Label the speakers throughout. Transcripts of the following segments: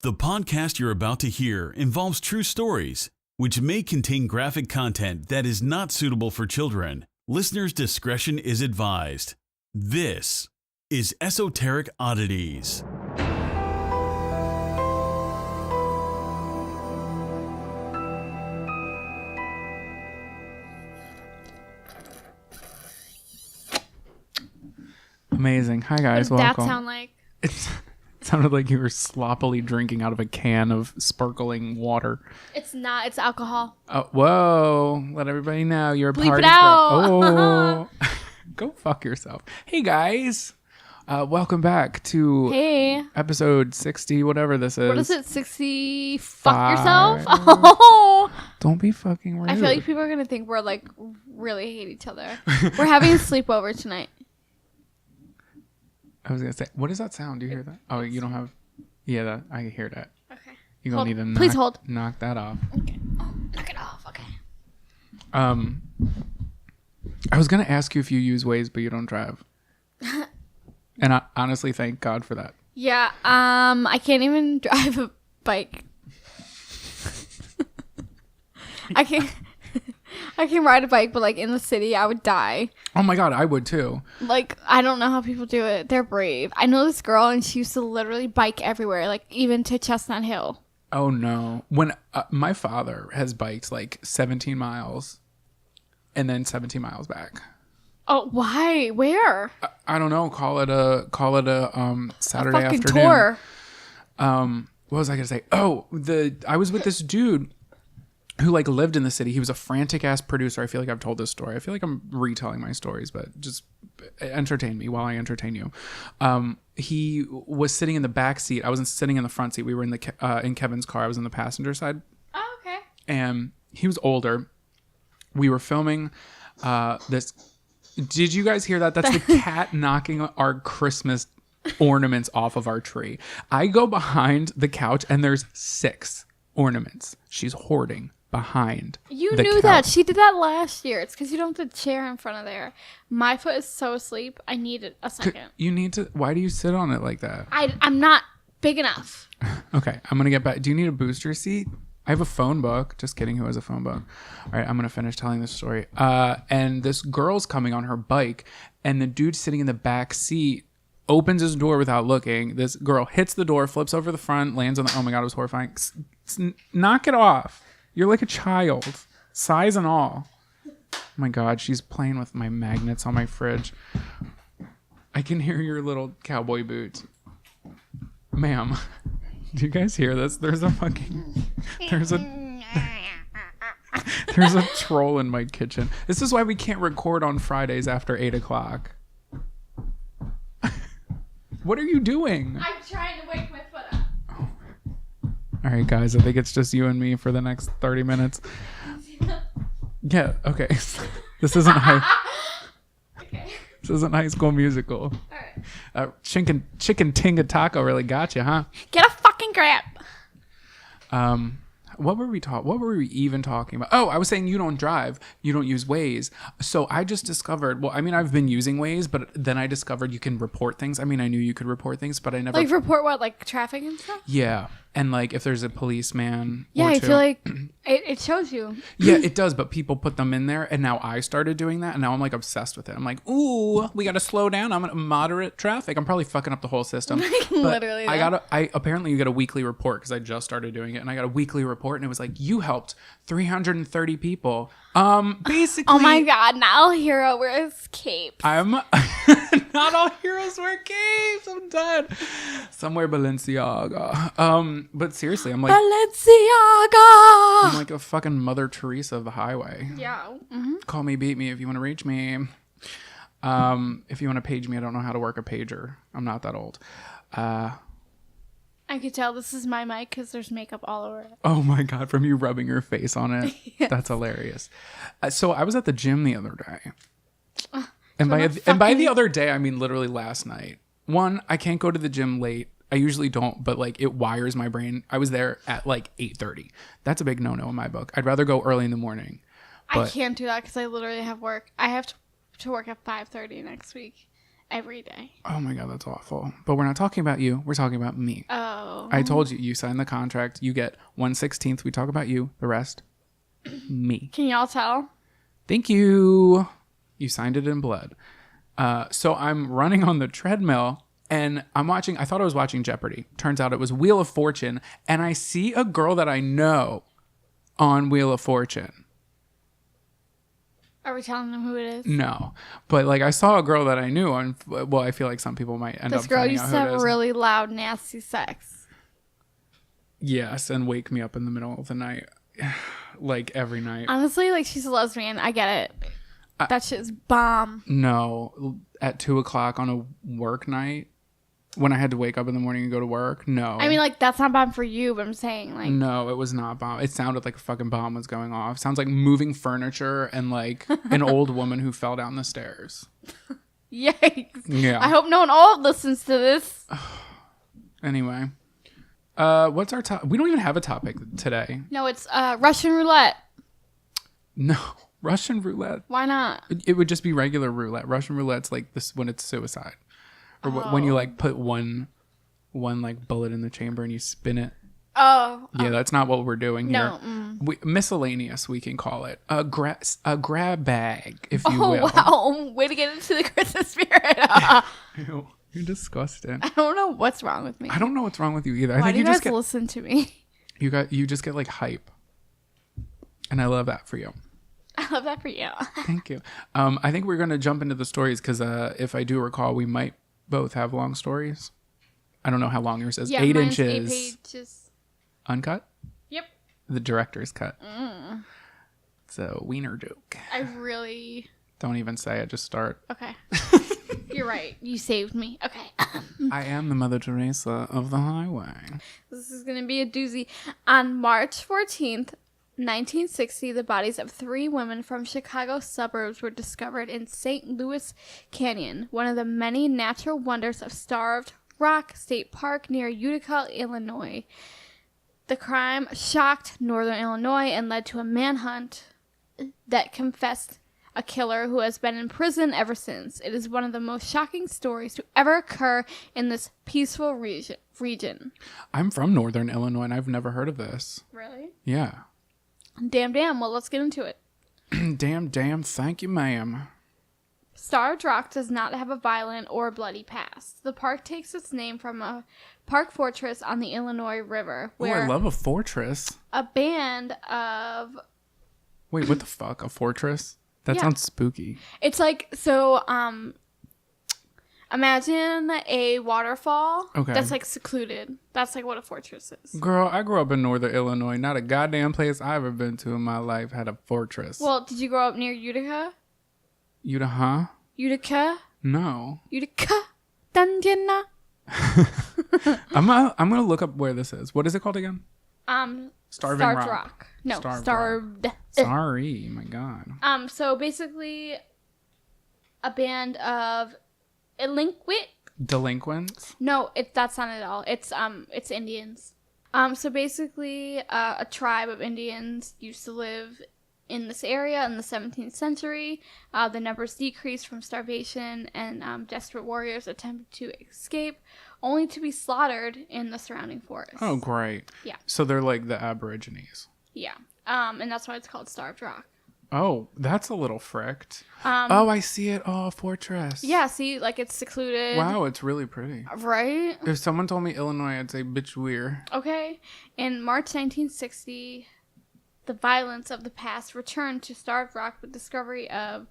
Speaker 1: The podcast you're about to hear involves true stories, which may contain graphic content that is not suitable for children. Listener's discretion is advised. This is Esoteric Oddities.
Speaker 2: Amazing. Hi guys,
Speaker 3: What does
Speaker 2: welcome.
Speaker 3: that sound like?
Speaker 2: It sounded like you were sloppily drinking out of a can of sparkling water.
Speaker 3: It's not. It's alcohol.
Speaker 2: Oh, whoa. Let everybody know you're a
Speaker 3: Bleep
Speaker 2: party
Speaker 3: it out.
Speaker 2: girl. Oh. Go fuck yourself. Hey guys. Welcome back to
Speaker 3: Hey.
Speaker 2: episode 60, whatever this is.
Speaker 3: What is it? 60? Fuck
Speaker 2: Five.
Speaker 3: yourself? Oh.
Speaker 2: Don't be fucking rude.
Speaker 3: I feel like people are going to think we're like really hate each other. We're having a sleepover tonight.
Speaker 2: I was going to say, what does that sound? Do you hear that? Oh, you don't have... Yeah, that I hear that.
Speaker 3: Okay.
Speaker 2: You're going to need to
Speaker 3: Please hold.
Speaker 2: knock that off.
Speaker 3: Okay. Oh, knock it off. Okay.
Speaker 2: I was going to ask you if you use Waze, but you don't drive. And I honestly thank God for that.
Speaker 3: Yeah. I can't even drive a bike. I can ride a bike, but like in the city, I would die.
Speaker 2: Oh my God, I would too.
Speaker 3: Like, I don't know how people do it. They're brave. I know this girl, and she used to literally bike everywhere, like even to Chestnut Hill.
Speaker 2: Oh no. When my father has biked like 17 miles and then 17 miles back.
Speaker 3: Oh, why? Where?
Speaker 2: I don't know. Call it a Saturday
Speaker 3: A fucking
Speaker 2: afternoon.
Speaker 3: tour.
Speaker 2: What was I gonna say? Oh, I was with this dude who like lived in the city. He was a frantic ass producer. I feel like I've told this story. I feel like I'm retelling my stories, but just entertain me while I entertain you. He was sitting in the back seat. I wasn't sitting in the front seat. We were in in Kevin's car. I was in the passenger side.
Speaker 3: Oh, okay.
Speaker 2: And he was older. We were filming this. Did you guys hear that? That's the cat knocking our Christmas ornaments off of our tree. I go behind the couch and there's 6 ornaments she's hoarding behind
Speaker 3: You
Speaker 2: the
Speaker 3: knew
Speaker 2: couch.
Speaker 3: that. She did that last year. It's because you don't have the chair in front of there. My foot is so asleep. I need a second.
Speaker 2: You need to. Why do you sit on it like that?
Speaker 3: I'm not big enough.
Speaker 2: Okay, I'm gonna get back. Do you need a booster seat? I have a phone book. Just kidding. Who has a phone book? All right, I'm gonna finish telling this story. And this girl's coming on her bike, and the dude sitting in the back seat opens his door without looking. This girl hits the door, flips over the front, lands on the. Oh my God, it was horrifying. Knock it off. You're like a child, size and all. Oh my God, she's playing with my magnets on my fridge. I can hear your little cowboy boots. Ma'am, do you guys hear this? There's a troll in my kitchen. This is why we can't record on Fridays after 8 o'clock. What are you doing?
Speaker 3: I'm trying to wake my foot up.
Speaker 2: All right, guys, I think it's just you and me for the next 30 minutes. Yeah, okay. This isn't
Speaker 3: Okay.
Speaker 2: This isn't High School Musical.
Speaker 3: All right.
Speaker 2: Chicken Tinga Taco really got you, huh?
Speaker 3: Get a fucking grab.
Speaker 2: What were we even talking about? Oh, I was saying you don't drive. You don't use Waze. So I just discovered, well, I mean, I've been using Waze, but then I discovered you can report things. I mean, I knew you could report things, but I never...
Speaker 3: Like report what? Like traffic and stuff?
Speaker 2: Yeah. And like if there's a policeman
Speaker 3: Yeah,
Speaker 2: or
Speaker 3: I
Speaker 2: two.
Speaker 3: feel like it shows you.
Speaker 2: Yeah, it does, but people put them in there, and now I started doing that, and now I'm like obsessed with it. I'm like, ooh, we gotta slow down. I'm gonna moderate traffic. I'm probably fucking up the whole system. But
Speaker 3: Literally, though.
Speaker 2: apparently you get a weekly report because I just started doing it, and I got a weekly report, and it was like, you helped 330 people. Basically.
Speaker 3: Oh my God! Not all hero wears capes.
Speaker 2: I'm not all heroes wear capes. I'm done. Somewhere Balenciaga. But seriously, I'm like a fucking Mother Teresa of the highway.
Speaker 3: Yeah. Mm-hmm.
Speaker 2: Call me, beat me if you want to reach me. If you want to page me, I don't know how to work a pager. I'm not that old.
Speaker 3: I could tell this is my mic because there's makeup all over it.
Speaker 2: Oh my God, from you rubbing your face on it.
Speaker 3: Yes.
Speaker 2: That's hilarious. So I was at the gym the other day. And
Speaker 3: So
Speaker 2: by the other day, I mean literally last night. One, I can't go to the gym late. I usually don't, but like it wires my brain. I was there at like 8:30. That's a big no-no in my book. I'd rather go early in the morning.
Speaker 3: I can't do that because I literally have work. I have to work at 5:30 next week. every day.
Speaker 2: Oh my God, that's awful. But we're not talking about you. We're talking about me.
Speaker 3: Oh.
Speaker 2: I told you, you signed the contract. You get 1/16. We talk about you. The rest, me.
Speaker 3: Can y'all tell?
Speaker 2: Thank you. You signed it in blood. So I'm running on the treadmill and I'm watching. I thought I was watching Jeopardy. Turns out it was Wheel of Fortune. And I see a girl that I know on Wheel of Fortune.
Speaker 3: Are we telling them who it is?
Speaker 2: No. But like I saw a girl that I knew on. Well, I feel like some people might end up
Speaker 3: This girl
Speaker 2: finding
Speaker 3: used
Speaker 2: out
Speaker 3: to
Speaker 2: who it
Speaker 3: have
Speaker 2: is.
Speaker 3: really loud, nasty sex.
Speaker 2: Yes. And wake me up in the middle of the night. Like every night.
Speaker 3: Honestly, like she's a lesbian. I get it. That shit's bomb.
Speaker 2: No. At 2:00 on a work night. When I had to wake up in the morning and go to work, no.
Speaker 3: I mean, like, that's not bomb for you, but I'm saying, like...
Speaker 2: No, it was not bomb. It sounded like a fucking bomb was going off. Sounds like moving furniture and, like, an old woman who fell down the stairs.
Speaker 3: Yikes.
Speaker 2: Yeah.
Speaker 3: I hope no one all listens to this.
Speaker 2: Anyway. What's our topic? We don't even have a topic today.
Speaker 3: No, it's Russian roulette.
Speaker 2: No. Russian roulette.
Speaker 3: Why not?
Speaker 2: It would just be regular roulette. Russian roulette's like this when it's suicide. Or when you, like, put one like, bullet in the chamber and you spin it.
Speaker 3: Oh.
Speaker 2: Yeah, that's not what we're doing here.
Speaker 3: No.
Speaker 2: Miscellaneous, we can call it. A grab bag, if you
Speaker 3: Oh,
Speaker 2: will.
Speaker 3: wow. Way to get into the Christmas spirit.
Speaker 2: Ew, you're disgusting.
Speaker 3: I don't know what's wrong with me.
Speaker 2: I don't know what's wrong with you either. I
Speaker 3: Why
Speaker 2: think
Speaker 3: do
Speaker 2: you
Speaker 3: you
Speaker 2: just
Speaker 3: guys
Speaker 2: get
Speaker 3: listen to me?
Speaker 2: you just get like hype. And I love that for you.
Speaker 3: I love that for you.
Speaker 2: Thank you. I think we're going to jump into the stories because if I do recall, we might both have long stories. I don't know how long yours is.
Speaker 3: Yeah,
Speaker 2: 8
Speaker 3: mine's
Speaker 2: inches.
Speaker 3: 8 pages.
Speaker 2: Uncut?
Speaker 3: Yep.
Speaker 2: The director's cut. It's a wiener joke.
Speaker 3: I really...
Speaker 2: Don't even say it. Just start.
Speaker 3: Okay. You're right. You saved me. Okay.
Speaker 2: I am the Mother Teresa of the highway.
Speaker 3: This is going to be a doozy. On March 14th, 1960, the bodies of 3 women from Chicago suburbs were discovered in St. Louis Canyon, one of the many natural wonders of Starved Rock State Park near Utica, Illinois. The crime shocked northern Illinois and led to a manhunt that confessed a killer who has been in prison ever since. It is one of the most shocking stories to ever occur in this peaceful region.
Speaker 2: I'm from northern Illinois and I've never heard of this.
Speaker 3: Really?
Speaker 2: Yeah.
Speaker 3: Damn. Well, let's get into it.
Speaker 2: Damn. Thank you, ma'am.
Speaker 3: Starved Rock does not have a violent or bloody past. The park takes its name from a park fortress on the Illinois River,
Speaker 2: Oh,
Speaker 3: where
Speaker 2: I love a fortress.
Speaker 3: a band of...
Speaker 2: Wait, what the fuck? A fortress? That
Speaker 3: Yeah.
Speaker 2: sounds spooky.
Speaker 3: It's like, so, imagine a waterfall
Speaker 2: Okay.
Speaker 3: that's, like, secluded. That's, like, what a fortress is.
Speaker 2: Girl, I grew up in northern Illinois. Not a goddamn place I've ever been to in my life had a fortress.
Speaker 3: Well, did you grow up near Utica?
Speaker 2: Huh?
Speaker 3: Utica?
Speaker 2: No.
Speaker 3: Utica? Dungeona?
Speaker 2: I'm gonna look up where this is. What is it called again? Starving
Speaker 3: Starved
Speaker 2: Rock.
Speaker 3: Rock. No,
Speaker 2: Starved
Speaker 3: Starved.
Speaker 2: Sorry, my God.
Speaker 3: So basically, a band of
Speaker 2: Delinquents?
Speaker 3: No, that's not at all. It's Indians. So basically, a tribe of Indians used to live in this area in the 17th century. The numbers decreased from starvation, and desperate warriors attempted to escape, only to be slaughtered in the surrounding forest.
Speaker 2: Oh, great.
Speaker 3: Yeah.
Speaker 2: So they're like the Aborigines.
Speaker 3: Yeah. And that's why it's called Starved Rock.
Speaker 2: Oh, that's a little fricked. Oh, I see it. Oh, a fortress.
Speaker 3: Yeah, see, like, it's secluded.
Speaker 2: Wow, it's really pretty.
Speaker 3: Right?
Speaker 2: If someone told me Illinois, I'd say, bitch, we're.
Speaker 3: Okay. In March 1960, the violence of the past returned to Starved Rock with discovery of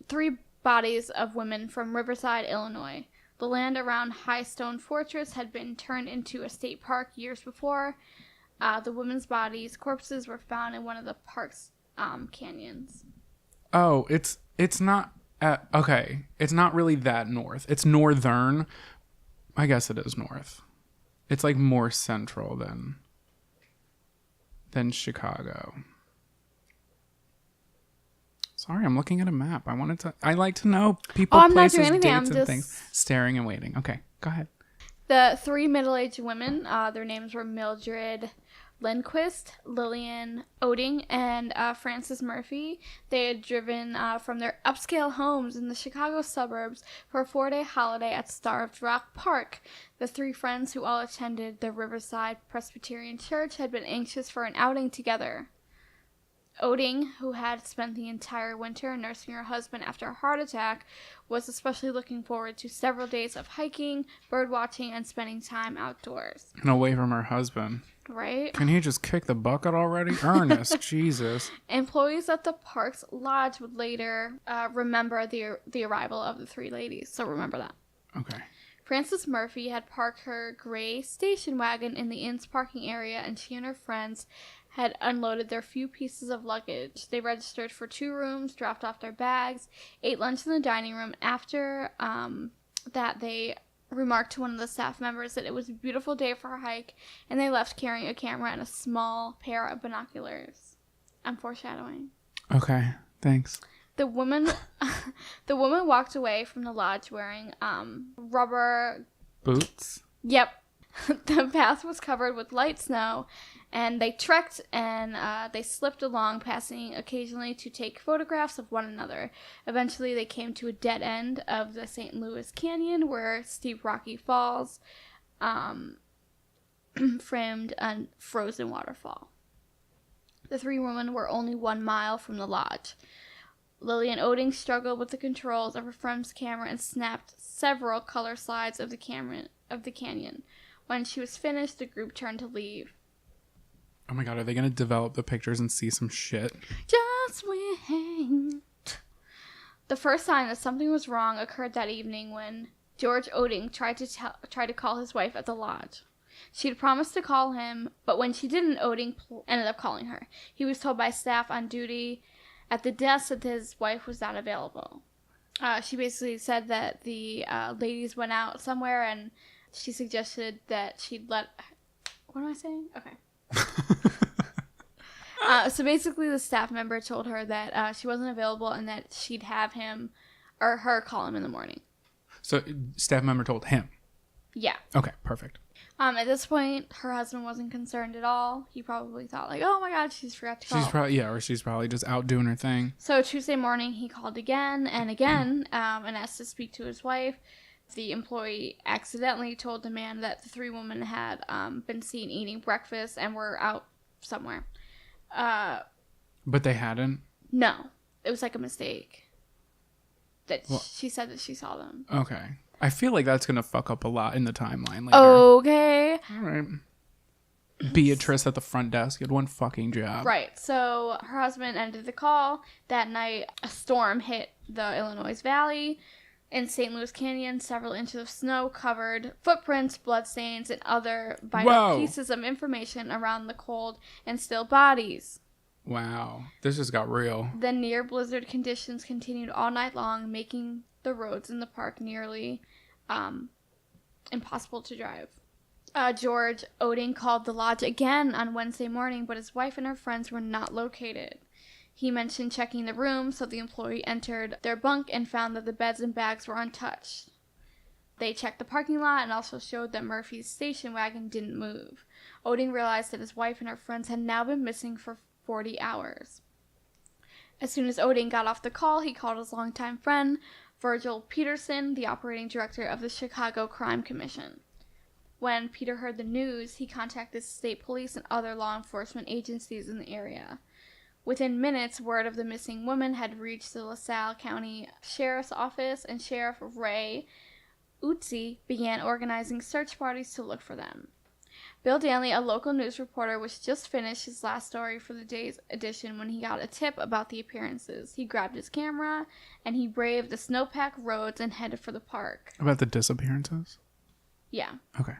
Speaker 3: 3 bodies of women from Riverside, Illinois. The land around High Stone Fortress had been turned into a state park years before. The women's corpses were found in one of the park's canyons.
Speaker 2: Oh, it's not. Okay, it's not really that north. It's northern. I guess it is north. It's like more central than Chicago. Sorry, I'm looking at a map. I like to know people,
Speaker 3: I'm not
Speaker 2: places,
Speaker 3: doing anything.
Speaker 2: dates,
Speaker 3: I'm
Speaker 2: and
Speaker 3: just
Speaker 2: things. Staring and waiting. Okay, go ahead.
Speaker 3: The 3 middle-aged women, their names were Mildred Lindquist, Lillian Oding, and Frances Murphy. They had driven from their upscale homes in the Chicago suburbs for a 4-day holiday at Starved Rock Park. The three friends, who all attended the Riverside Presbyterian Church, had been anxious for an outing together. Oding, who had spent the entire winter nursing her husband after a heart attack, was especially looking forward to several days of hiking, birdwatching, and spending time outdoors.
Speaker 2: And away from her husband.
Speaker 3: Right?
Speaker 2: Can he just kick the bucket already? Ernest, Jesus.
Speaker 3: Employees at the park's lodge would later remember the arrival of the three ladies, so remember that.
Speaker 2: Okay.
Speaker 3: Frances Murphy had parked her gray station wagon in the inn's parking area, and she and her friends had unloaded their few pieces of luggage. They registered for 2 rooms, dropped off their bags, ate lunch in the dining room. After that, they remarked to one of the staff members that it was a beautiful day for a hike, and they left carrying a camera and a small pair of binoculars. I'm foreshadowing.
Speaker 2: Okay, thanks.
Speaker 3: The woman walked away from the lodge wearing rubber
Speaker 2: boots.
Speaker 3: Yep. The path was covered with light snow, and they trekked and they slipped along, passing occasionally to take photographs of one another. Eventually, they came to a dead end of the St. Louis Canyon, where steep rocky falls framed a frozen waterfall. The three women were only 1 mile from the lodge. Lillian Oding struggled with the controls of her friend's camera and snapped several color slides of the canyon. When she was finished, the group turned to leave.
Speaker 2: Oh my god, are they going to develop the pictures and see some shit?
Speaker 3: Just wait. The first sign that something was wrong occurred that evening when George Oding tried to call his wife at the lodge. She had promised to call him, but when she didn't, Oding ended up calling her. He was told by staff on duty at the desk that his wife was not available. She basically said that the ladies went out somewhere, and she suggested that she'd let... What am I saying? Okay. So basically the staff member told her that she wasn't available and that she'd have him or her call him in the morning.
Speaker 2: So staff member told him?
Speaker 3: Yeah.
Speaker 2: Okay, perfect.
Speaker 3: At this point, her husband wasn't concerned at all. He probably thought like, oh my god, she's forgot to call.
Speaker 2: She's probably just out doing her thing.
Speaker 3: So Tuesday morning, he called again and again and asked to speak to his wife. The employee accidentally told the man that the three women had been seen eating breakfast and were out somewhere.
Speaker 2: But they hadn't?
Speaker 3: No. It was like a mistake. She said that she saw them.
Speaker 2: Okay. I feel like that's going to fuck up a lot in the timeline later.
Speaker 3: Okay.
Speaker 2: All right. Beatrice at the front desk had one fucking job.
Speaker 3: Right. So her husband ended the call. That night, a storm hit the Illinois Valley. In St. Louis Canyon, several inches of snow covered footprints, bloodstains, and other vital pieces of information around the cold and still bodies.
Speaker 2: Wow. This just got real.
Speaker 3: The near blizzard conditions continued all night long, making the roads in the park nearly impossible to drive. George Oding called the lodge again on Wednesday morning, but his wife and her friends were not located. He mentioned checking the room, so the employee entered their bunk and found that the beds and bags were untouched. They checked the parking lot and also showed that Murphy's station wagon didn't move. Oding realized that his wife and her friends had now been missing for 40 hours. As soon as Oding got off the call, he called his longtime friend, Virgil Peterson, the operating director of the Chicago Crime Commission. When Peter heard the news, he contacted state police and other law enforcement agencies in the area. Within minutes, word of the missing woman had reached the LaSalle County Sheriff's Office, and Sheriff Ray Utsi began organizing search parties to look for them. Bill Danley, a local news reporter, was just finished his last story for the day's edition when he got a tip about the appearances. He grabbed his camera, and he braved the snow-packed roads and headed for the park.
Speaker 2: About the disappearances?
Speaker 3: Yeah.
Speaker 2: Okay.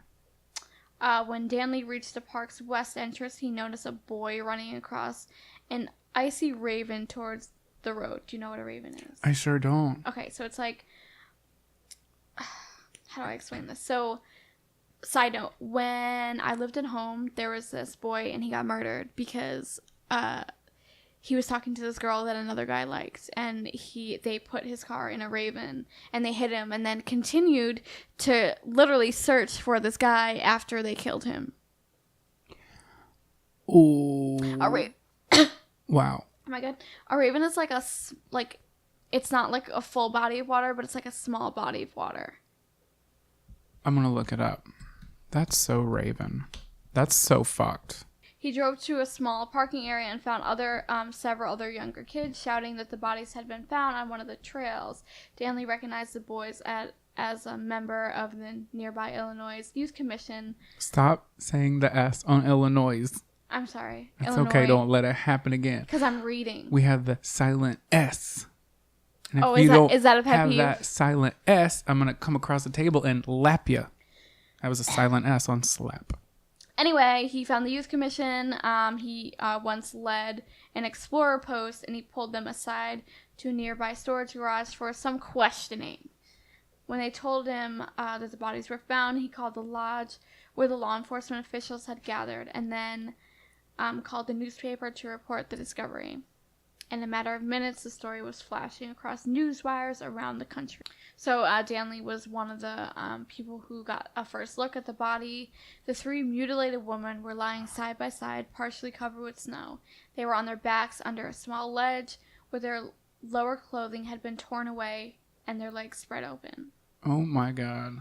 Speaker 3: When Danley reached the park's west entrance, he noticed a boy running across an icy raven towards the road. Do you know what a raven is?
Speaker 2: I sure don't.
Speaker 3: Okay, so it's like... How do I explain this? So, side note, when I lived at home, there was this boy, and he got murdered because he was talking to this girl that another guy liked, and they put his car in a raven, and they hit him, and then continued to literally search for this guy after they killed him.
Speaker 2: Ooh.
Speaker 3: A raven.
Speaker 2: Wow.
Speaker 3: Oh my god. A raven is like it's not like a full body of water, but it's like a small body of water.
Speaker 2: I'm gonna look it up. That's so Raven. That's so fucked.
Speaker 3: He drove to a small parking area and found several other younger kids shouting that the bodies had been found on one of the trails. Danley recognized the boys as a member of the nearby Illinois Youth Commission.
Speaker 2: Stop saying the S on Illinois.
Speaker 3: I'm sorry.
Speaker 2: It's
Speaker 3: Illinois.
Speaker 2: okay. Don't let it happen again.
Speaker 3: Because I'm reading.
Speaker 2: We have the silent S. And if
Speaker 3: Oh,
Speaker 2: you
Speaker 3: is that a pet
Speaker 2: have
Speaker 3: peeve?
Speaker 2: that silent S, I'm going to come across the table and lap you. That was a silent S on slap.
Speaker 3: Anyway, he found the youth commission. He once led an explorer post, and he pulled them aside to a nearby storage garage for some questioning. When they told him that the bodies were found, he called the lodge where the law enforcement officials had gathered, and then called the newspaper to report the discovery. In a matter of minutes, the story was flashing across news wires around the country. So Danley was one of the people who got a first look at the body. The three mutilated women were lying side by side, partially covered with snow. They were on their backs under a small ledge where their lower clothing had been torn away and their legs spread open.
Speaker 2: Oh my God.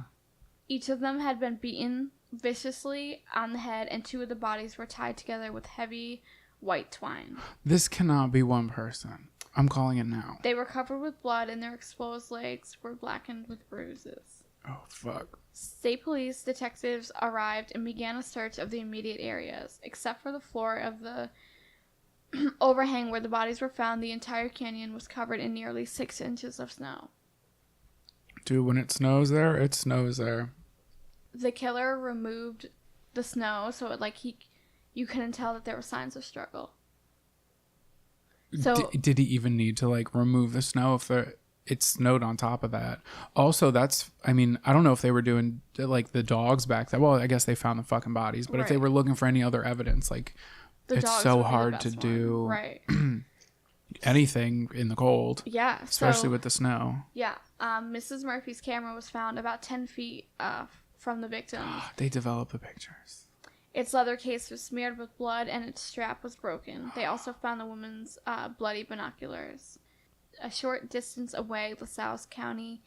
Speaker 3: Each of them had been beaten viciously on the head, and two of the bodies were tied together with heavy white twine.
Speaker 2: This cannot be one person. I'm calling it now.
Speaker 3: They were covered with blood, and their exposed legs were blackened with bruises.
Speaker 2: Oh, fuck.
Speaker 3: State police detectives arrived and began a search of the immediate areas. Except for the floor of the overhang where the bodies were found, the entire canyon was covered in nearly 6 inches of snow.
Speaker 2: Dude, when it snows there, it snows there.
Speaker 3: The killer removed the snow, so you couldn't tell that there were signs of struggle. So
Speaker 2: Did he even need to remove the snow if it snowed on top of that? Also, I don't know if they were doing the dogs back then. Well, I guess they found the fucking bodies, but if they
Speaker 3: Right.
Speaker 2: were looking for any other evidence,
Speaker 3: the
Speaker 2: it's
Speaker 3: dogs
Speaker 2: so
Speaker 3: would be the
Speaker 2: hard to
Speaker 3: best
Speaker 2: do
Speaker 3: one. Right.
Speaker 2: anything in the cold,
Speaker 3: Yeah.
Speaker 2: especially with the snow.
Speaker 3: Yeah. Mrs. Murphy's camera was found about 10 feet from the victims.
Speaker 2: They develop the pictures.
Speaker 3: Its leather case was smeared with blood, and its strap was broken. They also found the woman's bloody binoculars. A short distance away, LaSalle County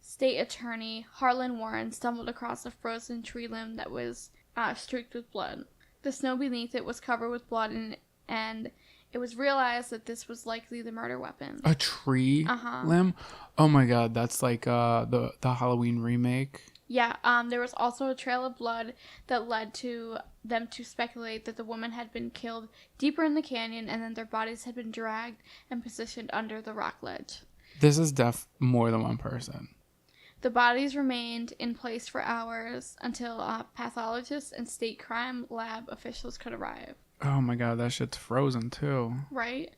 Speaker 3: State Attorney Harlan Warren stumbled across a frozen tree limb that was streaked with blood. The snow beneath it was covered with blood, and it was realized that this was likely the murder weapon.
Speaker 2: A tree limb? Oh my God, that's like the Halloween remake.
Speaker 3: Yeah, there was also a trail of blood that led to them to speculate that the woman had been killed deeper in the canyon, and then their bodies had been dragged and positioned under the rock ledge.
Speaker 2: This is more than one person.
Speaker 3: The bodies remained in place for hours until pathologists and state crime lab officials could arrive.
Speaker 2: Oh my God, that shit's frozen too.
Speaker 3: Right?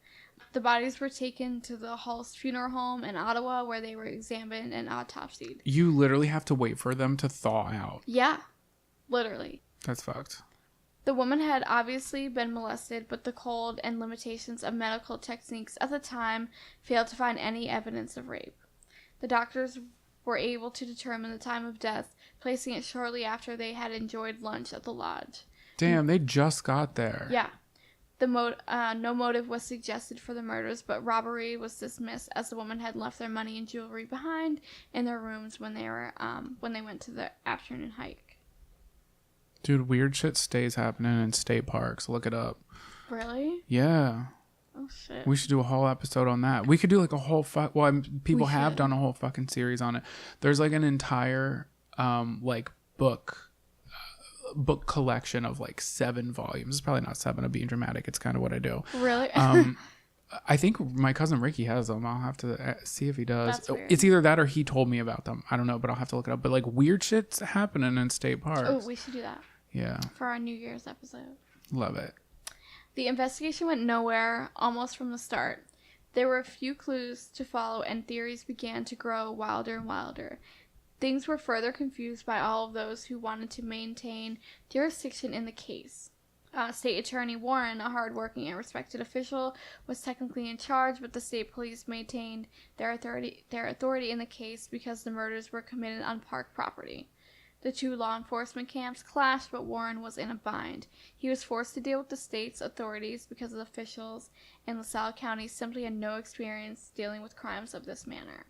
Speaker 3: The bodies were taken to the Hulse Funeral Home in Ottawa, where they were examined and autopsied.
Speaker 2: You literally have to wait for them to thaw out.
Speaker 3: Yeah, literally.
Speaker 2: That's fucked.
Speaker 3: The woman had obviously been molested, but the cold and limitations of medical techniques at the time failed to find any evidence of rape. The doctors were able to determine the time of death, placing it shortly after they had enjoyed lunch at the lodge.
Speaker 2: Damn, they just got there.
Speaker 3: Yeah. No motive was suggested for the murders, but robbery was dismissed as the woman had left their money and jewelry behind in their rooms when they went to the afternoon hike.
Speaker 2: Dude, weird shit stays happening in state parks. Look it up.
Speaker 3: Really?
Speaker 2: Yeah.
Speaker 3: Oh shit.
Speaker 2: We should do a whole episode on that. We could do a whole people have done a whole fucking series on it. There's an entire book collection of 7 volumes. It's probably not 7, I'm being dramatic. It's kind of what I do.
Speaker 3: Really?
Speaker 2: I think my cousin Ricky has them. I'll have to see if he does.
Speaker 3: That's weird.
Speaker 2: It's either that or he told me about them. I don't know, but I'll have to look it up. But weird shit's happening in state parks.
Speaker 3: Oh, we should do that.
Speaker 2: Yeah.
Speaker 3: For our New Year's episode.
Speaker 2: Love it.
Speaker 3: The investigation went nowhere almost from the start. There were a few clues to follow, and theories began to grow wilder and wilder. Things were further confused by all of those who wanted to maintain jurisdiction in the case. State Attorney Warren, a hardworking and respected official, was technically in charge, but the state police maintained their authority in the case because the murders were committed on park property. The two law enforcement camps clashed, but Warren was in a bind. He was forced to deal with the state's authorities because the officials in LaSalle County simply had no experience dealing with crimes of this manner.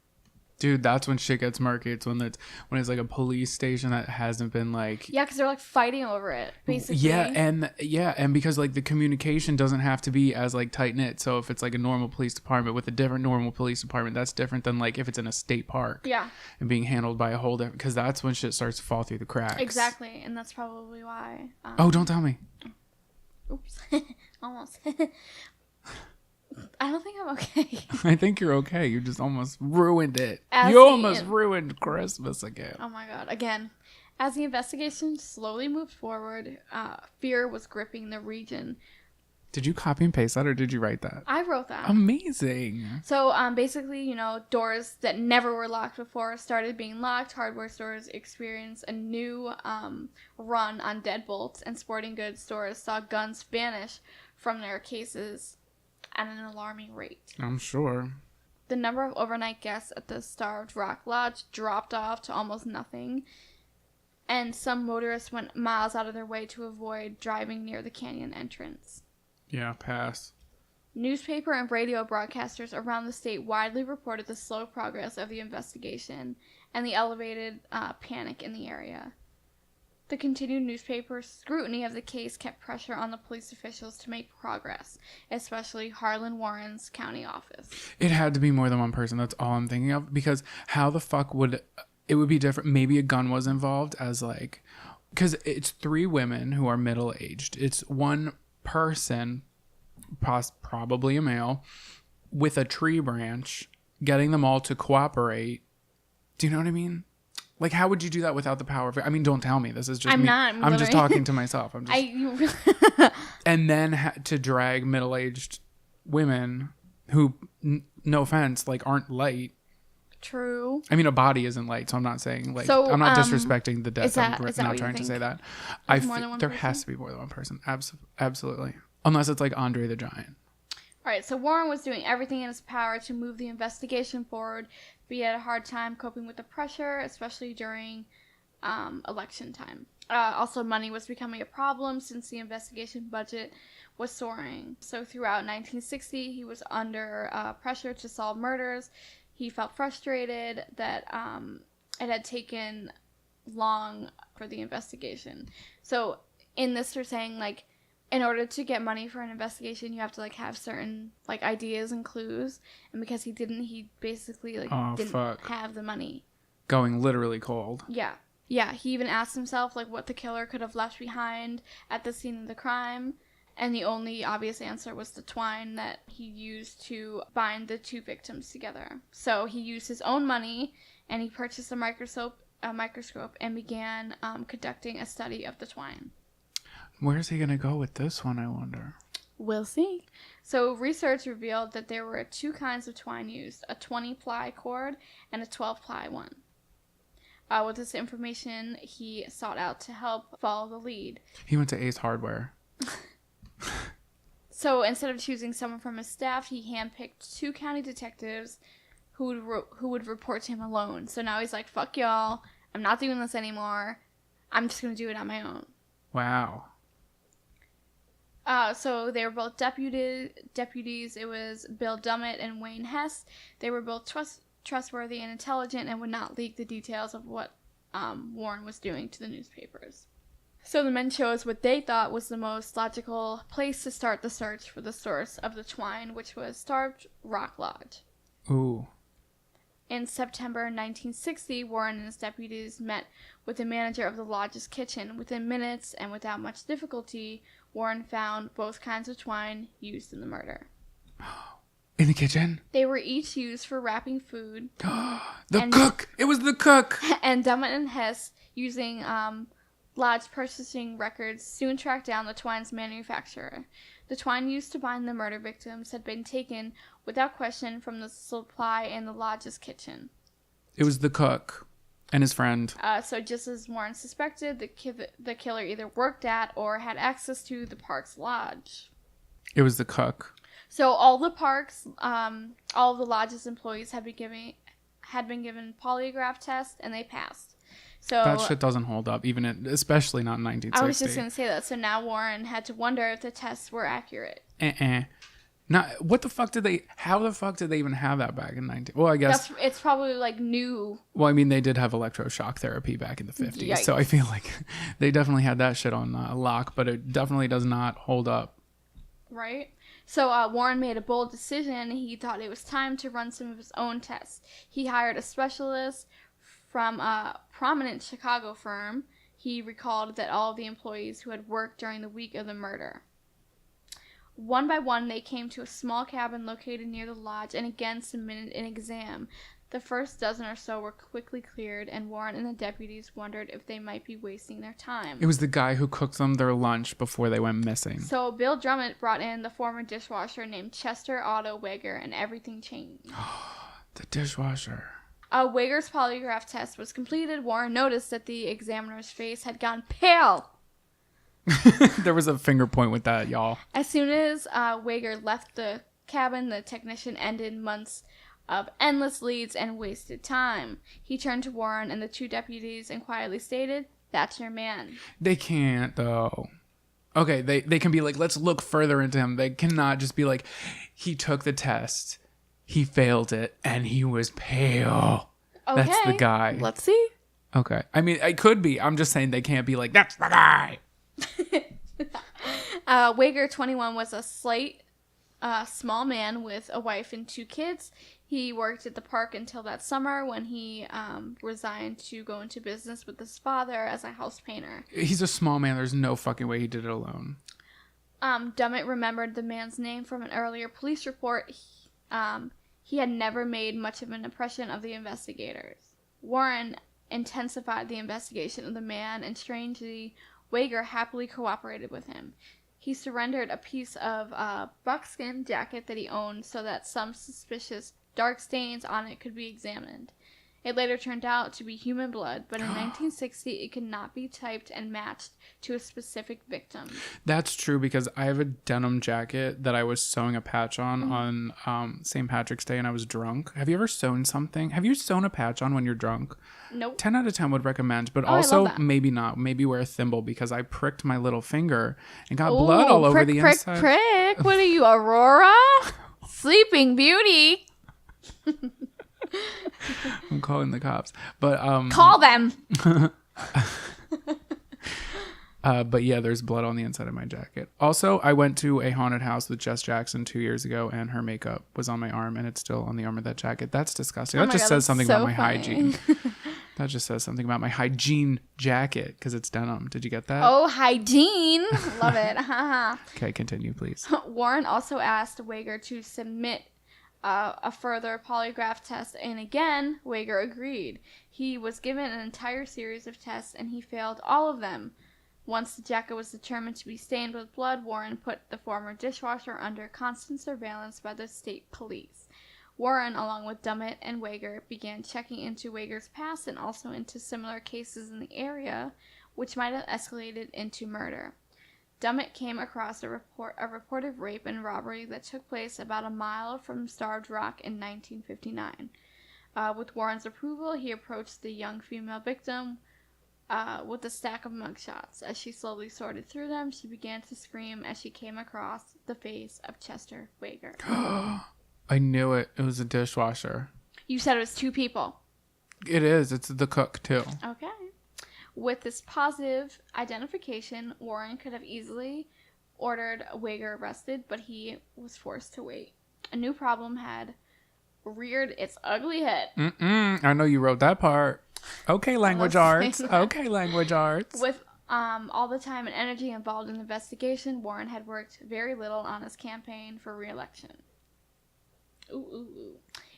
Speaker 2: Dude, that's when shit gets murky. It's when it's like a police station that hasn't been like...
Speaker 3: Yeah, because they're like fighting over it, basically.
Speaker 2: And because like the communication doesn't have to be as like tight knit. So if it's like a normal police department with a different normal police department, that's different than like if it's in a state park.
Speaker 3: Yeah.
Speaker 2: And being handled by a whole different... Because that's when shit starts to fall through the cracks.
Speaker 3: Exactly, and that's probably why.
Speaker 2: Oh, don't tell me.
Speaker 3: Oops. Almost. I don't think I'm okay.
Speaker 2: I think you're okay. You just almost ruined it. Almost ruined Christmas again.
Speaker 3: Oh my god, again. As the investigation slowly moved forward, fear was gripping the region.
Speaker 2: Did you copy and paste that or did you write that?
Speaker 3: I wrote that.
Speaker 2: Amazing.
Speaker 3: So basically, doors that never were locked before started being locked. Hardware stores experienced a new run on deadbolts, and sporting goods stores saw guns vanish from their cases at an alarming rate.
Speaker 2: I'm sure.
Speaker 3: The number of overnight guests at the Starved Rock Lodge dropped off to almost nothing, and some motorists went miles out of their way to avoid driving near the canyon entrance.
Speaker 2: Yeah, pass.
Speaker 3: Newspaper and radio broadcasters around the state widely reported the slow progress of the investigation and the elevated panic in the area. The continued newspaper scrutiny of the case kept pressure on the police officials to make progress, especially Harlan Warren's county office.
Speaker 2: It had to be more than one person. That's all I'm thinking of. Because how the fuck would... It would be different. Maybe a gun was involved as like... Because it's 3 women who are middle-aged. It's one person, probably a male, with a tree branch, getting them all to cooperate. Do you know what I mean? Like, how would you do that without the power of... I mean, don't tell me. This is just me. I'm just talking to myself. And then to drag middle-aged women who, no offense, like, aren't light.
Speaker 3: True.
Speaker 2: I mean, a body isn't light, so I'm not saying, like...
Speaker 3: So,
Speaker 2: I'm not disrespecting the dead.
Speaker 3: Is that
Speaker 2: not trying to say that. There has to be more than one person. Absolutely. Unless it's like Andre the Giant.
Speaker 3: All right, so Warren was doing everything in his power to move the investigation forward, but he had a hard time coping with the pressure, especially during election time. Also, money was becoming a problem since the investigation budget was soaring. So throughout 1960, he was under pressure to solve murders. He felt frustrated that it had taken long for the investigation. So in this, they're saying, like, in order to get money for an investigation, you have to, like, have certain, like, ideas and clues. And because he didn't, he basically, like, didn't have the money.
Speaker 2: Going literally cold.
Speaker 3: Yeah. Yeah, he even asked himself, like, what the killer could have left behind at the scene of the crime. And the only obvious answer was the twine that he used to bind the 2 victims together. So he used his own money, and he purchased a microscope and began conducting a study of the twine.
Speaker 2: Where's he going to go with this one, I wonder?
Speaker 3: We'll see. So research revealed that there were 2 kinds of twine used, a 20-ply cord and a 12-ply one. With this information, he sought out to help follow the lead.
Speaker 2: He went to Ace Hardware.
Speaker 3: So instead of choosing someone from his staff, he handpicked 2 county detectives who would report to him alone. So now he's like, fuck y'all, I'm not doing this anymore. I'm just going to do it on my own.
Speaker 2: Wow.
Speaker 3: So they were both deputies. It was Bill Dummett and Wayne Hess. They were both trustworthy and intelligent and would not leak the details of what Warren was doing to the newspapers. So the men chose what they thought was the most logical place to start the search for the source of the twine, which was Starved Rock Lodge.
Speaker 2: Ooh.
Speaker 3: In September 1960, Warren and his deputies met with the manager of the lodge's kitchen. Within minutes and without much difficulty, Warren found both kinds of twine used in the murder.
Speaker 2: In the kitchen?
Speaker 3: They were each used for wrapping food.
Speaker 2: Cook! It was the cook!
Speaker 3: And Dummett and Hess, using lodge purchasing records, soon tracked down the twine's manufacturer. The twine used to bind the murder victims had been taken without question from the supply in the lodge's kitchen.
Speaker 2: It was the cook and his friend.
Speaker 3: So just as Warren suspected, the killer either worked at or had access to the park's lodge.
Speaker 2: It was the cook.
Speaker 3: So all the parks, all of the lodge's employees had been given polygraph tests, and they passed. So
Speaker 2: that shit doesn't hold up, especially not in 1960.
Speaker 3: I was just going to say that. So now Warren had to wonder if the tests were accurate.
Speaker 2: What the fuck how the fuck did they even have that back in 19? Well, I guess
Speaker 3: it's probably like new.
Speaker 2: Well, I mean, they did have electroshock therapy back in the 50s.
Speaker 3: Yikes.
Speaker 2: So I feel like they definitely had that shit on lock, but it definitely does not hold up.
Speaker 3: Right? So Warren made a bold decision. He thought it was time to run some of his own tests. He hired a specialist from a prominent Chicago firm. He recalled that all of the employees who had worked during the week of the murder. One by one, they came to a small cabin located near the lodge and again submitted an exam. The first dozen or so were quickly cleared, and Warren and the deputies wondered if they might be wasting their time.
Speaker 2: It was the guy who cooked them their lunch before they went missing.
Speaker 3: So Bill Drummond brought in the former dishwasher named Chester Otto Wager, and everything changed.
Speaker 2: The dishwasher.
Speaker 3: Wager's polygraph test was completed. Warren noticed that the examiner's face had gone pale.
Speaker 2: There was a finger point with that, y'all.
Speaker 3: As soon as Wager left the cabin, the technician ended months of endless leads and wasted time. He turned to Warren and the two deputies and quietly stated, "That's your man."
Speaker 2: They can't, though. Okay, they can be like, let's look further into him. They cannot just be like, he took the test, he failed it, and he was pale.
Speaker 3: Okay,
Speaker 2: that's the guy.
Speaker 3: Let's see.
Speaker 2: Okay. I mean, it could be. I'm just saying they can't be like, that's the guy.
Speaker 3: Wager, 21, was a slight, small man with a wife and 2 kids. He worked at the park until that summer when he resigned to go into business with his father as a house painter.
Speaker 2: He's a small man. There's no fucking way he did it alone.
Speaker 3: Dummett remembered the man's name from an earlier police report. He had never made much of an impression of the investigators. Warren intensified the investigation of the man, and strangely, Wager happily cooperated with him. He surrendered a piece of buckskin jacket that he owned so that some suspicious dark stains on it could be examined. It later turned out to be human blood, but in 1960 it could not be typed and matched to a specific victim.
Speaker 2: That's true, because I have a denim jacket that I was sewing a patch on St. Patrick's Day, and I was drunk. Have you ever sewn something? Have you sewn a patch on when you're drunk?
Speaker 3: Nope.
Speaker 2: 10 out of 10 would recommend, but
Speaker 3: I
Speaker 2: also
Speaker 3: love that.
Speaker 2: maybe not. Maybe wear a thimble, because I pricked my little finger and got blood all over the inside.
Speaker 3: Prick. What are you, Aurora? Sleeping Beauty.
Speaker 2: I'm calling the cops. But
Speaker 3: Call them.
Speaker 2: But yeah, there's blood on the inside of my jacket. Also, I went to a haunted house with Jess Jackson 2 years ago, and her makeup was on my arm, and it's still on the arm of that jacket. That's disgusting. That just says something about my hygiene. That just says something about my hygiene jacket, because it's denim. Did you get that?
Speaker 3: Oh, hygiene. Love it.
Speaker 2: Okay, continue, please.
Speaker 3: Warren also asked Wager to submit a further polygraph test, and again, Wager agreed. He was given an entire series of tests, and he failed all of them. Once the jacket was determined to be stained with blood, Warren put the former dishwasher under constant surveillance by the state police. Warren, along with Dummett and Wager, began checking into Wager's past and also into similar cases in the area, which might have escalated into murder. Dummett came across a reported rape and robbery that took place about a mile from Starved Rock in 1959. With Warren's approval, he approached the young female victim with a stack of mugshots. As she slowly sorted through them, she began to scream as she came across the face of Chester Wager.
Speaker 2: I knew it. It was a dishwasher.
Speaker 3: You said it was 2 people.
Speaker 2: It is. It's the cook, too.
Speaker 3: Okay. With this positive identification, Warren could have easily ordered Wager arrested, but he was forced to wait. A new problem had reared its ugly head.
Speaker 2: I know you wrote that part. Okay, language arts. Okay, language arts.
Speaker 3: With all the time and energy involved in the investigation, Warren had worked very little on his campaign for re-election.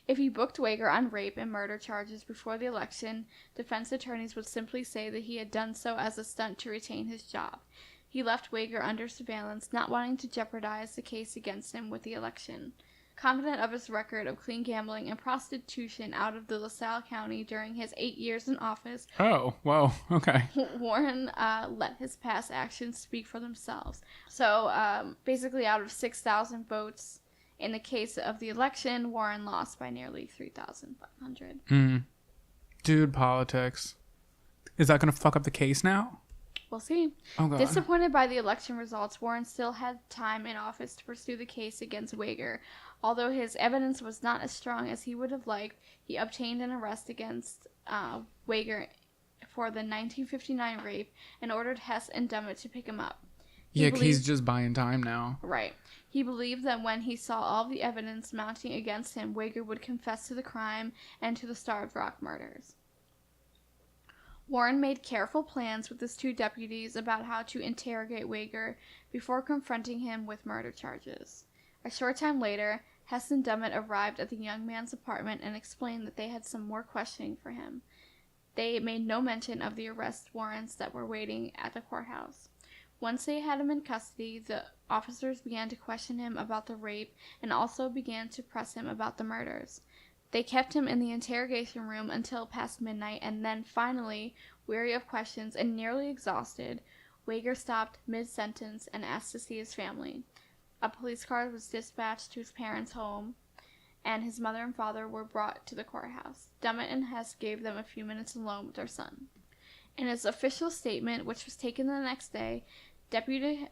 Speaker 3: If he booked Wager on rape and murder charges before the election, defense attorneys would simply say that he had done so as a stunt to retain his job. He left Wager under surveillance, not wanting to jeopardize the case against him with the election. Confident of his record of clean gambling and prostitution out of the LaSalle County during his 8 years in office,
Speaker 2: Oh, whoa, okay.
Speaker 3: Warren let his past actions speak for themselves. So basically out of 6,000 votes in the case of the election, Warren lost by nearly 3,500.
Speaker 2: Dude, politics. Is that going to fuck up the case now?
Speaker 3: We'll see.
Speaker 2: Oh, God.
Speaker 3: Disappointed by the election results, Warren still had time in office to pursue the case against Wager. Although his evidence was not as strong as he would have liked, he obtained an arrest against Wager for the 1959 rape and ordered Hess and Dummett to pick him up.
Speaker 2: Yeah, he's just buying time now.
Speaker 3: Right. He believed that when he saw all the evidence mounting against him, Wager would confess to the crime and to the Starved Rock murders. Warren made careful plans with his 2 deputies about how to interrogate Wager before confronting him with murder charges. A short time later, Hess and Dummett arrived at the young man's apartment and explained that they had some more questioning for him. They made no mention of the arrest warrants that were waiting at the courthouse. Once they had him in custody, the officers began to question him about the rape and also began to press him about the murders. They kept him in the interrogation room until past midnight, and then finally, weary of questions and nearly exhausted, Wager stopped mid-sentence and asked to see his family. A police car was dispatched to his parents' home, and his mother and father were brought to the courthouse. Dummett and Hess gave them a few minutes alone with their son. In his official statement, which was taken the next day, Deputy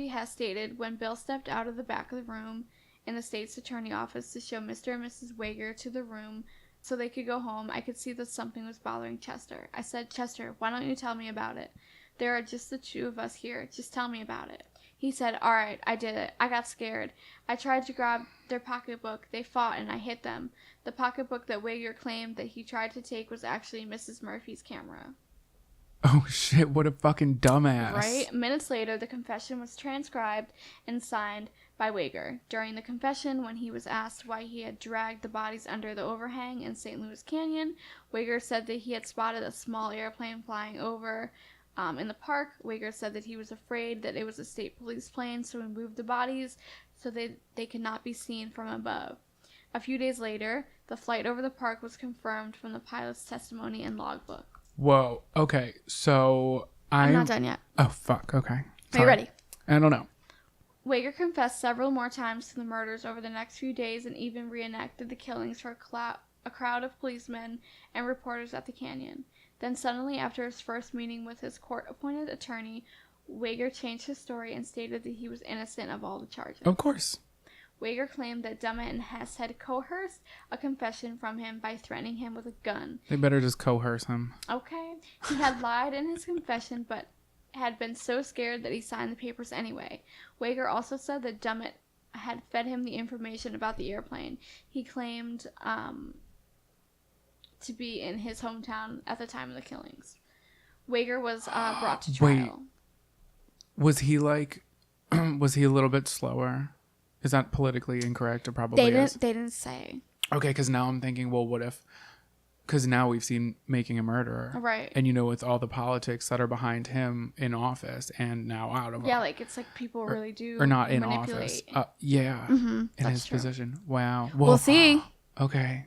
Speaker 3: Hess stated, "When Bill stepped out of the back of the room in the state's attorney office to show Mr. and Mrs. Wager to the room so they could go home, I could see that something was bothering Chester. I said, 'Chester, why don't you tell me about it? There are just the 2 of us here. Just tell me about it.' He said, 'All right, I did it. I got scared. I tried to grab their pocketbook. They fought and I hit them. The pocketbook that Wager claimed that he tried to take was actually Mrs. Murphy's camera.'"
Speaker 2: Oh, shit. What a fucking dumbass.
Speaker 3: Right? Minutes later, the confession was transcribed and signed by Wager. During the confession, when he was asked why he had dragged the bodies under the overhang in St. Louis Canyon, Wager said that he had spotted a small airplane flying over in the park. Wager said that he was afraid that it was a state police plane, so he moved the bodies so they could not be seen from above. A few days later, the flight over the park was confirmed from the pilot's testimony and logbook.
Speaker 2: Whoa. Okay. So
Speaker 3: I'm not done yet.
Speaker 2: Oh, fuck. Okay.
Speaker 3: Are
Speaker 2: Sorry.
Speaker 3: you ready?
Speaker 2: I don't know.
Speaker 3: Wager confessed several more times to the murders over the next few days and even reenacted the killings for a crowd of policemen and reporters at the canyon. Then suddenly, after his first meeting with his court-appointed attorney, Wager changed his story and stated that he was innocent of all the charges.
Speaker 2: Of course.
Speaker 3: Wager claimed that Dummett and Hess had coerced a confession from him by threatening him with a gun.
Speaker 2: They better just coerce him.
Speaker 3: Okay. He had lied in his confession, but had been so scared that he signed the papers anyway. Wager also said that Dummett had fed him the information about the airplane. He claimed to be in his hometown at the time of the killings. Wager was brought to trial.
Speaker 2: Wait. Was he was he a little bit slower? Is that politically incorrect? It probably is.
Speaker 3: They didn't say.
Speaker 2: Okay, because now I'm thinking, well, what if... Because now we've seen Making a Murderer.
Speaker 3: Right.
Speaker 2: And with all the politics that are behind him in office and now out of office.
Speaker 3: Yeah, like it's like people really do
Speaker 2: Or not in
Speaker 3: manipulate.
Speaker 2: office. Yeah.
Speaker 3: Mm-hmm,
Speaker 2: in his
Speaker 3: true.
Speaker 2: position. Wow.
Speaker 3: We'll see.
Speaker 2: Okay.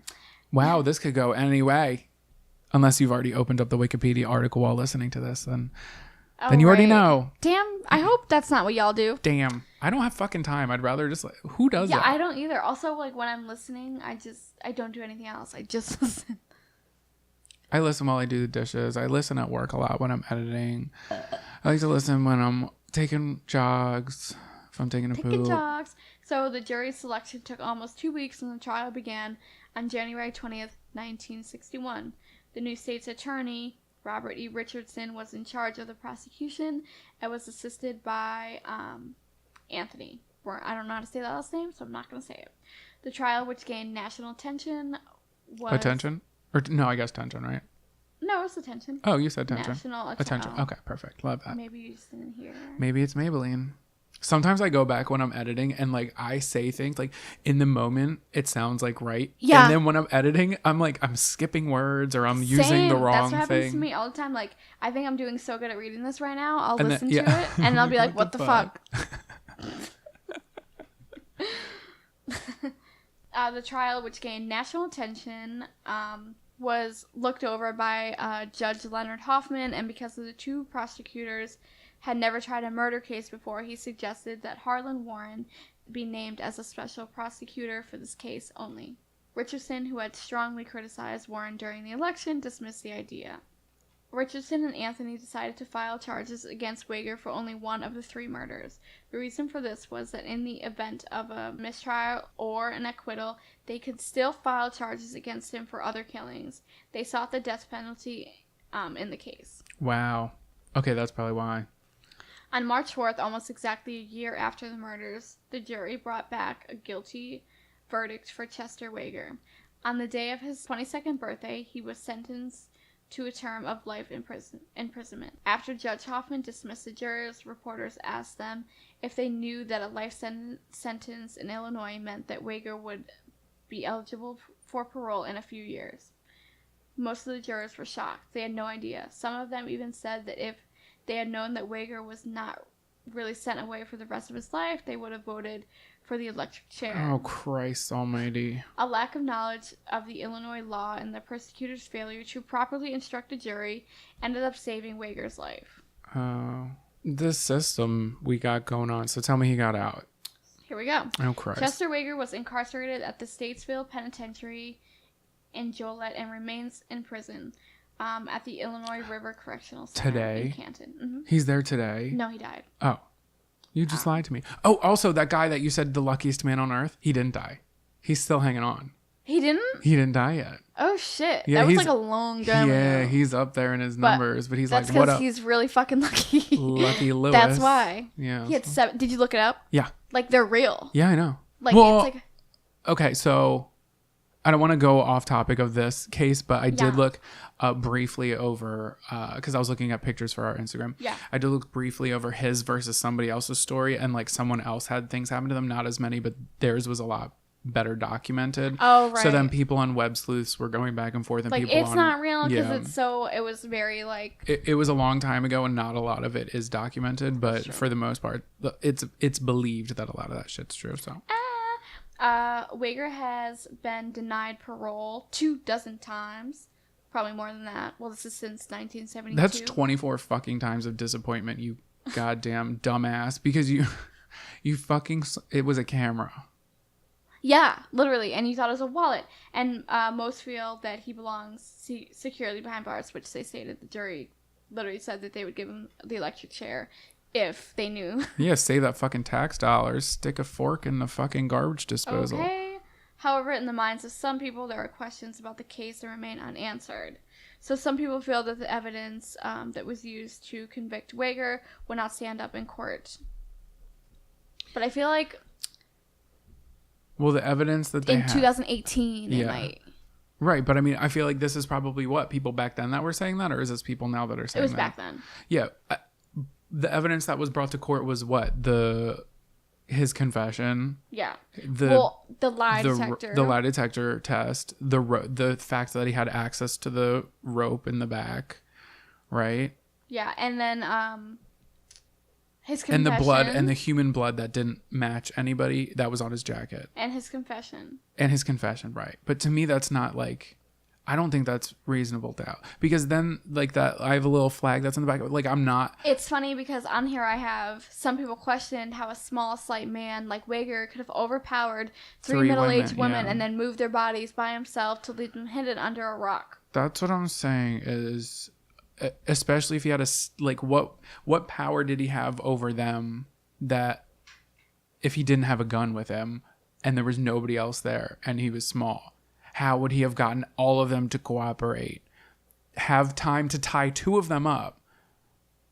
Speaker 2: Wow, this could go any way. Unless you've already opened up the Wikipedia article while listening to this, then you already know.
Speaker 3: Damn, I hope that's not what y'all do.
Speaker 2: Damn. I don't have fucking time. I'd rather just who does that?
Speaker 3: Yeah, I don't either. Also, like when I'm listening, I don't do anything else. I just listen.
Speaker 2: I listen while I do the dishes. I listen at work a lot when I'm editing. I like to listen when I'm taking jogs. If I'm taking a poop.
Speaker 3: Jogs. So the jury selection took almost 2 weeks and the trial began on January 20th, 1961. The new state's attorney, Robert E. Richardson, was in charge of the prosecution and was assisted by Anthony. I don't know how to say that last name, so I'm not going to say it. The trial, which gained national attention, was...
Speaker 2: Attention? Or no, I guess tension, right?
Speaker 3: No, it's attention.
Speaker 2: Oh, you said tension.
Speaker 3: National
Speaker 2: attention. Okay, perfect. Love that.
Speaker 3: Maybe you just didn't hear.
Speaker 2: Maybe it's Maybelline. Sometimes I go back when I'm editing and I say things in the moment it sounds right.
Speaker 3: Yeah.
Speaker 2: And then when I'm editing, I'm skipping words or I'm using the wrong
Speaker 3: That's what happens to
Speaker 2: thing.
Speaker 3: me all the time. I think I'm doing so good at reading this right now. I'll
Speaker 2: And
Speaker 3: listen
Speaker 2: then-
Speaker 3: to
Speaker 2: yeah.
Speaker 3: it and I'll be like, what the fuck? The trial, which gained national attention, was looked over by Judge Leonard Hoffman, and because of the 2 prosecutors had never tried a murder case before, he suggested that Harlan Warren be named as a special prosecutor for this case only. Richardson, who had strongly criticized Warren during the election, dismissed the idea. Richardson and Anthony decided to file charges against Wager for only one of the 3 murders. The reason for this was that in the event of a mistrial or an acquittal, they could still file charges against him for other killings. They sought the death penalty in the case.
Speaker 2: Wow. Okay, that's probably why.
Speaker 3: On March 4th, almost exactly a year after the murders, the jury brought back a guilty verdict for Chester Wager. On the day of his 22nd birthday, he was sentenced to a term of life imprisonment. After Judge Hoffman dismissed the jurors, reporters asked them if they knew that a life sentence in Illinois meant that Wager would be eligible for parole in a few years. Most of the jurors were shocked. They had no idea. Some of them even said that if they had known that Wager was not really sent away for the rest of his life, they would have voted for the electric chair.
Speaker 2: Oh, Christ almighty.
Speaker 3: A lack of knowledge of the Illinois law and the prosecutor's failure to properly instruct a jury ended up saving Wager's life.
Speaker 2: Oh, this system we got going on. So tell me he got out.
Speaker 3: Here we go.
Speaker 2: Oh, Christ.
Speaker 3: Chester Wager was incarcerated at the Statesville Penitentiary in Joliet and remains in prison at the Illinois River Correctional Center in Canton. Mm-hmm.
Speaker 2: He's there today?
Speaker 3: No, he died.
Speaker 2: Oh. You just lied to me. Oh, also, that guy that you said the luckiest man on earth, he didn't die. He's still hanging on.
Speaker 3: He didn't?
Speaker 2: He didn't die yet.
Speaker 3: Oh, shit.
Speaker 2: Yeah,
Speaker 3: that was like a long time ago.
Speaker 2: Yeah, he's up there in his numbers, but he's like, what up?
Speaker 3: That's because he's really fucking lucky.
Speaker 2: Lucky Lewis.
Speaker 3: That's why.
Speaker 2: Yeah.
Speaker 3: He had 7. Did you look it up?
Speaker 2: Yeah.
Speaker 3: Like, they're real.
Speaker 2: Yeah, I know.
Speaker 3: Like,
Speaker 2: well,
Speaker 3: it's like...
Speaker 2: Okay, so I don't want to go off topic of this case, but I did look briefly over, because I was looking at pictures for our Instagram.
Speaker 3: Yeah.
Speaker 2: I did look briefly over his versus somebody else's story, and like someone else had things happen to them, not as many, but theirs was a lot better documented.
Speaker 3: Oh, right.
Speaker 2: So then people on web sleuths were going back and forth, and
Speaker 3: like,
Speaker 2: people
Speaker 3: it's not real because
Speaker 2: yeah.
Speaker 3: it was very like...
Speaker 2: It was a long time ago, and not a lot of it is documented, but for the most part, it's believed that a lot of that shit's true, so...
Speaker 3: Wager has been denied parole 24 times. Probably more than that. Well, this is since 1972.
Speaker 2: That's 24 fucking times of disappointment, you goddamn dumbass. Because you fucking... It was a camera.
Speaker 3: Yeah, literally. And you thought it was a wallet. And most feel that he belongs securely behind bars, which they stated the jury literally said that they would give him the electric chair if they knew.
Speaker 2: Yeah, save that fucking tax dollars. Stick a fork in the fucking garbage disposal.
Speaker 3: Okay. However, in the minds of some people, there are questions about the case that remain unanswered. So some people feel that the evidence that was used to convict Wager would not stand up in court. But I feel like...
Speaker 2: Well, the evidence that they
Speaker 3: in
Speaker 2: had...
Speaker 3: 2018, it might...
Speaker 2: Right, but I mean, I feel like this is probably what? People back then that were saying that? Or is this people now that are saying that?
Speaker 3: It was back then.
Speaker 2: Yeah. The evidence that was brought to court was what? His confession.
Speaker 3: Yeah. The lie detector.
Speaker 2: The lie detector test. The fact that he had access to the rope in the back. Right?
Speaker 3: Yeah, and then his confession.
Speaker 2: And the blood and the human blood that didn't match anybody that was on his jacket.
Speaker 3: And his confession.
Speaker 2: And his confession, right. But to me, that's not like... I don't think that's reasonable doubt. Because then, like that, I have a little flag that's in the back. Like, I'm not...
Speaker 3: It's funny because on here I have some people questioned how a small, slight man like Wager could have overpowered three middle-aged women and then moved their bodies by himself to leave them hidden under a rock.
Speaker 2: That's what I'm saying is... Especially if he had a... Like, what power did he have over them that if he didn't have a gun with him and there was nobody else there and he was small? How would he have gotten all of them to cooperate? Have time to tie 2 of them up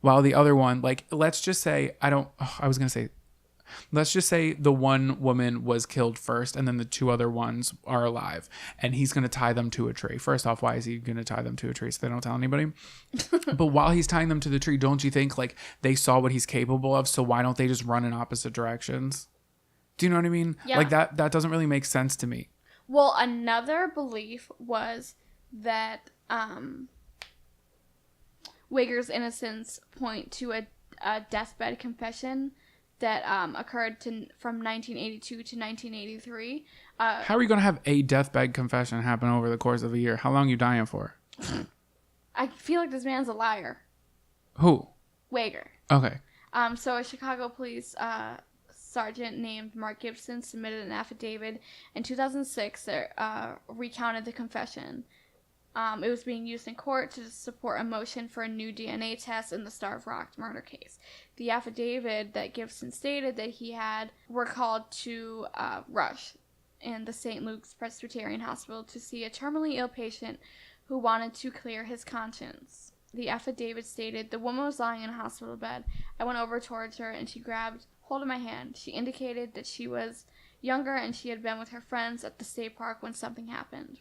Speaker 2: while the other one, like, let's just say, let's just say the one woman was killed first and then the 2 other ones are alive and he's going to tie them to a tree. First off, why is he going to tie them to a tree so they don't tell anybody? But while he's tying them to the tree, don't you think like they saw what he's capable of? So why don't they just run in opposite directions? Do you know what I mean?
Speaker 3: Yeah.
Speaker 2: Like that doesn't really make sense to me.
Speaker 3: Well, another belief was that Wager's innocence point to a deathbed confession that occurred from 1982 to 1983.
Speaker 2: How are you going to have a deathbed confession happen over the course of a year? How long are you dying for?
Speaker 3: I feel like this man's a liar.
Speaker 2: Who?
Speaker 3: Wager.
Speaker 2: Okay.
Speaker 3: So a Chicago police sergeant named Mark Gibson submitted an affidavit in 2006 that recounted the confession. It was being used in court to support a motion for a new DNA test in the Starved Rock murder case. The affidavit that Gibson stated that he were called to Rush in the St. Luke's Presbyterian Hospital to see a terminally ill patient who wanted to clear his conscience. The affidavit stated, "The woman was lying in a hospital bed. I went over towards her and she grabbed hold of my hand. She indicated that she was younger and she had been with her friends at the state park when something happened."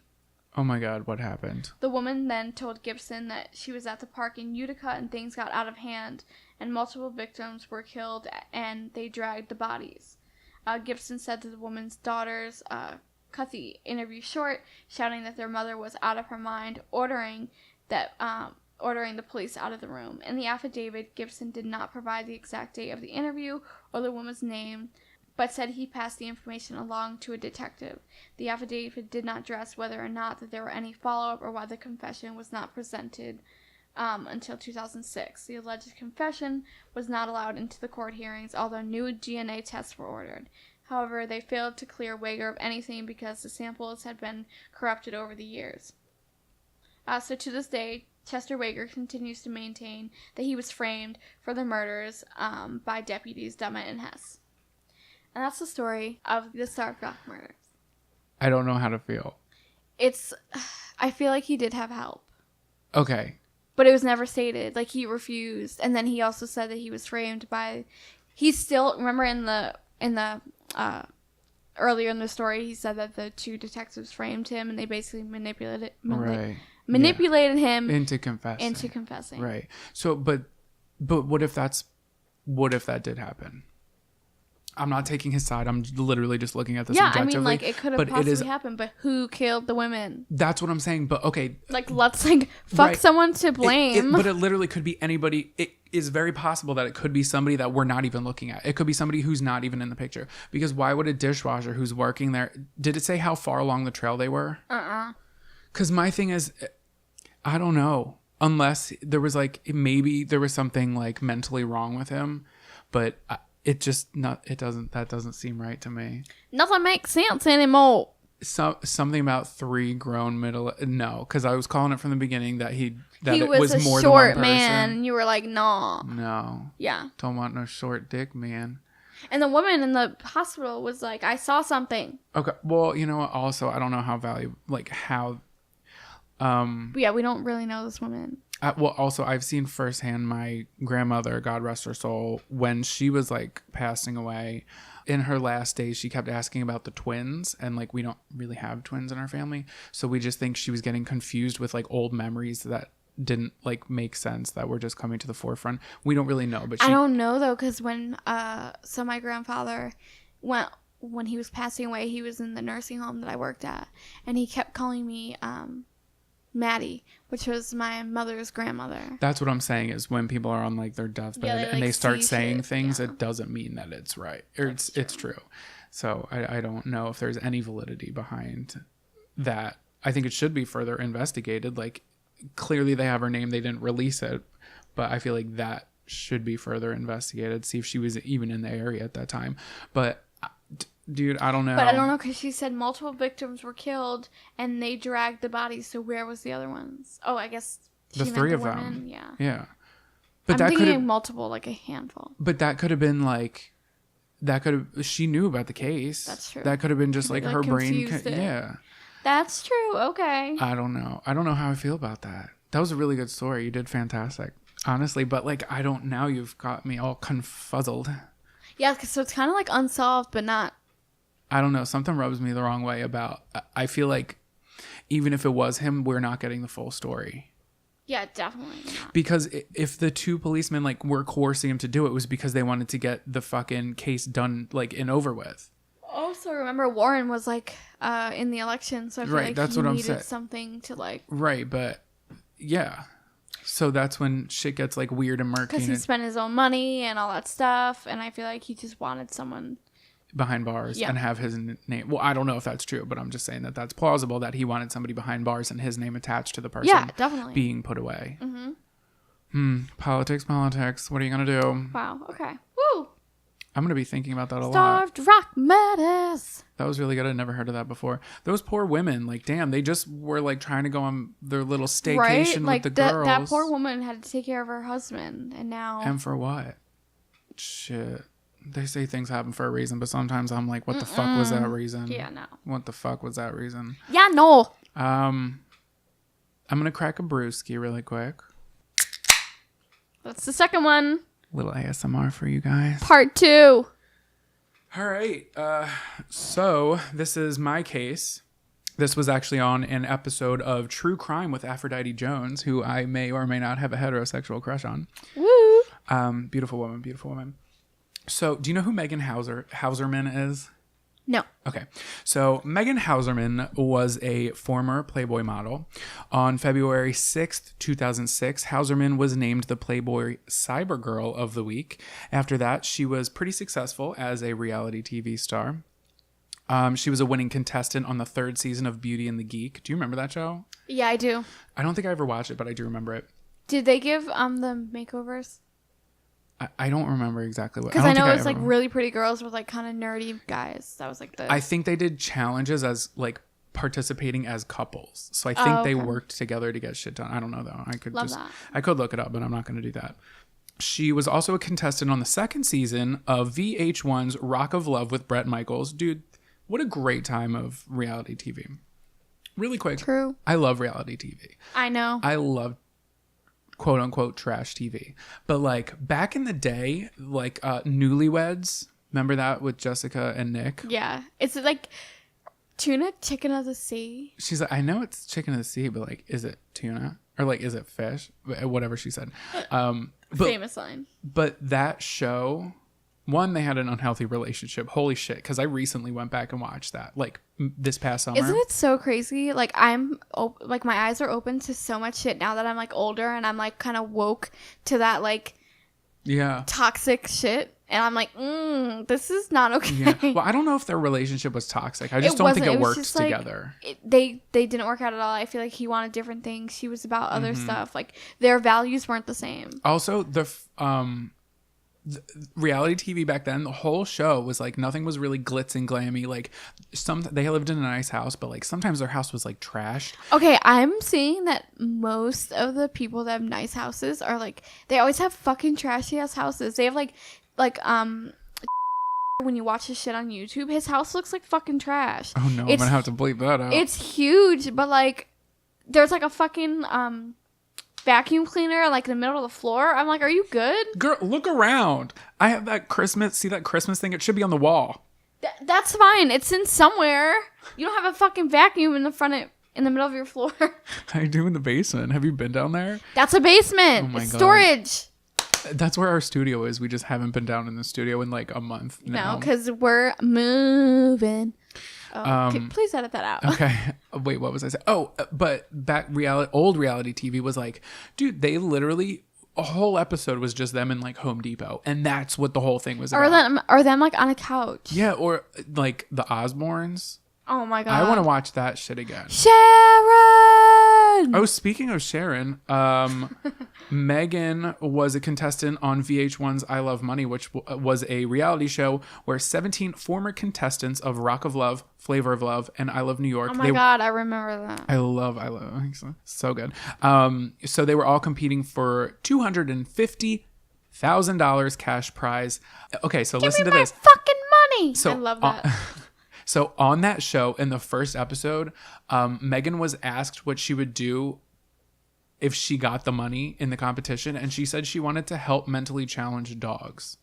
Speaker 2: Oh my God, what happened?
Speaker 3: The woman then told Gibson that she was at the park in Utica and things got out of hand and multiple victims were killed and they dragged the bodies. Gibson said that the woman's daughters cut the interview short, shouting that their mother was out of her mind, ordering the police out of the room. In the affidavit, Gibson did not provide the exact date of the interview or the woman's name, but said he passed the information along to a detective. The affidavit did not address whether or not that there were any follow-up or why the confession was not presented until 2006. The alleged confession was not allowed into the court hearings, although new DNA tests were ordered. However, they failed to clear Wager of anything because the samples had been corrupted over the years. So to this day, Chester Wager continues to maintain that he was framed for the murders by deputies Dummett and Hess. And that's the story of the Starved Rock murders.
Speaker 2: I don't know how to feel.
Speaker 3: I feel like he did have help.
Speaker 2: Okay.
Speaker 3: But it was never stated. Like, he refused. And then he also said that he was framed by... He still... Remember in the earlier in the story, he said that the two detectives framed him and they basically manipulated him
Speaker 2: into confessing. Right. So, but what if that did happen? I'm not taking his side. I'm literally just looking at this objectively. Yeah, I mean,
Speaker 3: like, it could have possibly happened, but who killed the women?
Speaker 2: That's what I'm saying, but okay.
Speaker 3: Like, let's, fuck someone to blame.
Speaker 2: But it literally could be anybody. It is very possible that it could be somebody that we're not even looking at. It could be somebody who's not even in the picture. Because why would a dishwasher who's working there... Did it say how far along the trail they were? Because my thing is, I don't know. Unless there was, maybe there was something, mentally wrong with him. But... that doesn't seem right to me.
Speaker 3: Nothing makes sense anymore.
Speaker 2: Something about three grown because I was calling it from the beginning that it was
Speaker 3: a
Speaker 2: more
Speaker 3: short
Speaker 2: than one person.
Speaker 3: Man, and you were like,
Speaker 2: no,
Speaker 3: yeah,
Speaker 2: don't want no short dick man.
Speaker 3: And the woman in the hospital was like, I saw something.
Speaker 2: Okay, well, you know what? Also, I don't know how valuable,
Speaker 3: yeah, we don't really know this woman.
Speaker 2: Well, also, I've seen firsthand my grandmother, God rest her soul, when she was, passing away, in her last days, she kept asking about the twins, and, we don't really have twins in our family, so we just think she was getting confused with, old memories that didn't, make sense, that were just coming to the forefront. We don't really know, but
Speaker 3: I don't know, though, because when, my grandfather when he was passing away, he was in the nursing home that I worked at, and he kept calling me, Maddie, which was my mother's grandmother.
Speaker 2: That's what I'm saying is when people are on their deathbed and they start saying things, it doesn't mean that it's right or it's true. So I don't know if there's any validity behind that. I think it should be further investigated. Clearly they have her name, they didn't release it, but I feel like that should be further investigated. See if she was even in the area at that time. But dude, I don't know.
Speaker 3: But I don't know because she said multiple victims were killed and they dragged the bodies. So where was the other ones? Oh, I guess
Speaker 2: the three of them.
Speaker 3: Yeah.
Speaker 2: Yeah. But
Speaker 3: I'm thinking multiple, a handful.
Speaker 2: But that could have been she knew about the case.
Speaker 3: That's true.
Speaker 2: That could have been just her brain. Yeah.
Speaker 3: That's true. Okay.
Speaker 2: I don't know. I don't know how I feel about that. That was a really good story. You did fantastic. Honestly, but I don't, now you've got me all confuzzled.
Speaker 3: Yeah, so it's kind of unsolved, but not.
Speaker 2: I don't know. Something rubs me the wrong way about. I feel like even if it was him, we're not getting the full story.
Speaker 3: Yeah, definitely not.
Speaker 2: Because if the two policemen were coercing him to do it, was because they wanted to get the fucking case done and over with.
Speaker 3: Also, remember Warren was in the election, so I feel like
Speaker 2: that's
Speaker 3: he
Speaker 2: what I'm
Speaker 3: needed
Speaker 2: saying.
Speaker 3: Something to
Speaker 2: Right, but yeah. So that's when shit gets weird and murky.
Speaker 3: Because he spent his own money and all that stuff, and I feel like he just wanted someone
Speaker 2: behind bars and have his name. Well, I don't know if that's true, but I'm just saying that that's plausible that he wanted somebody behind bars and his name attached to the person
Speaker 3: definitely
Speaker 2: being put away. Politics. What are you going to do?
Speaker 3: Wow. Okay. Woo.
Speaker 2: I'm going to be thinking about that a lot.
Speaker 3: Starved Rock Mattis.
Speaker 2: That was really good. I'd never heard of that before. Those poor women, like, damn, they just were like trying to go on their little staycation
Speaker 3: Right?
Speaker 2: with
Speaker 3: Like
Speaker 2: the girls.
Speaker 3: that poor woman had to take care of her husband, and now.
Speaker 2: And for what? Shit. They say things happen for a reason, but sometimes I'm like, what the fuck was that reason?
Speaker 3: Yeah, no.
Speaker 2: What the fuck was that reason?
Speaker 3: Yeah, no.
Speaker 2: I'm going to crack a brewski really quick.
Speaker 3: That's the second one.
Speaker 2: Little ASMR for you guys.
Speaker 3: Part 2.
Speaker 2: All right. So this is my case. This was actually on an episode of True Crime with Aphrodite Jones, who I may or may not have a heterosexual crush on.
Speaker 3: Woo.
Speaker 2: Beautiful woman, beautiful woman. So do you know who Megan Hauserman is?
Speaker 3: No.
Speaker 2: Okay. So Megan Hauserman was a former Playboy model. On February 6th, 2006, Hauserman was named the Playboy Cybergirl of the Week. After that, she was pretty successful as a reality TV star. She was a winning contestant on the 3rd season of Beauty and the Geek. Do you remember that show?
Speaker 3: Yeah, I do.
Speaker 2: I don't think I ever watched it, but I do remember it.
Speaker 3: Did they give the makeovers?
Speaker 2: I don't remember exactly what.
Speaker 3: Because I know it was like really pretty girls with like kind of nerdy guys. That was like the.
Speaker 2: I think they did challenges as like participating as couples. So I think they worked together to get shit done. I don't know though. I could look it up, but I'm not going to do that. She was also a contestant on the 2nd season of VH1's Rock of Love with Bret Michaels. Dude, what a great time of reality TV. Really quick.
Speaker 3: True.
Speaker 2: I love reality TV.
Speaker 3: I know.
Speaker 2: I love quote unquote trash TV. But like back in the day, like Newlyweds, remember that with Jessica and Nick?
Speaker 3: Yeah. It's like tuna, chicken of the sea.
Speaker 2: She's like, I know it's chicken of the sea, but like, is it tuna? Or like, is it fish? Whatever she said.
Speaker 3: Famous line.
Speaker 2: But that show, one, they had an unhealthy relationship. Holy shit. Because I recently went back and watched that like this past summer.
Speaker 3: Isn't it so crazy? Like like my eyes are open to so much shit now that I'm like older and I'm like kind of woke to that like toxic shit. And I'm like, this is not okay.
Speaker 2: Yeah. Well, I don't know if their relationship was toxic. I just don't think it worked together.
Speaker 3: They didn't work out at all. I feel like he wanted different things. She was about other stuff. Like their values weren't the same.
Speaker 2: Also, the reality TV back then, the whole show was like nothing was really glitz and glammy. Like they lived in a nice house, but like sometimes their house was like trashed.
Speaker 3: Okay, I'm seeing that most of the people that have nice houses are like they always have fucking trashy ass houses. They have like when you watch his shit on YouTube, his house looks like fucking trash.
Speaker 2: Oh no, I'm gonna have to bleep that out.
Speaker 3: It's huge, but like there's like a fucking vacuum cleaner like in the middle of the floor. I'm like, are you good?
Speaker 2: Girl, look around. I have that Christmas thing? It should be on the wall.
Speaker 3: That's fine. It's in somewhere. You don't have a fucking vacuum in the middle of your floor.
Speaker 2: I do in the basement. Have you been down there?
Speaker 3: That's a basement.
Speaker 2: Oh my
Speaker 3: it's
Speaker 2: God.
Speaker 3: Storage.
Speaker 2: That's where our studio is. We just haven't been down in the studio in like a month now.
Speaker 3: No, because we're moving. Oh, please edit that out.
Speaker 2: Okay. Wait, what was I saying? Oh, but old reality TV was like, dude, they literally a whole episode was just them in like Home Depot, and that's what the whole thing was about.
Speaker 3: Or them like on a couch.
Speaker 2: Yeah, or like the Osbournes.
Speaker 3: Oh my God.
Speaker 2: I want to watch that shit again.
Speaker 3: Sharon!
Speaker 2: Oh, speaking of Sharon, Megan was a contestant on VH1's I Love Money, which was a reality show where 17 former contestants of Rock of Love, Flavor of Love, and I Love New York.
Speaker 3: Oh my God, I remember that.
Speaker 2: I love so good. So they were all competing for $250,000 cash prize. Okay, so listen to this.
Speaker 3: Fucking money.
Speaker 2: So
Speaker 3: I love that.
Speaker 2: So on that show, in the first episode, Megan was asked what she would do if she got the money in the competition, and she said she wanted to help mentally challenged dogs.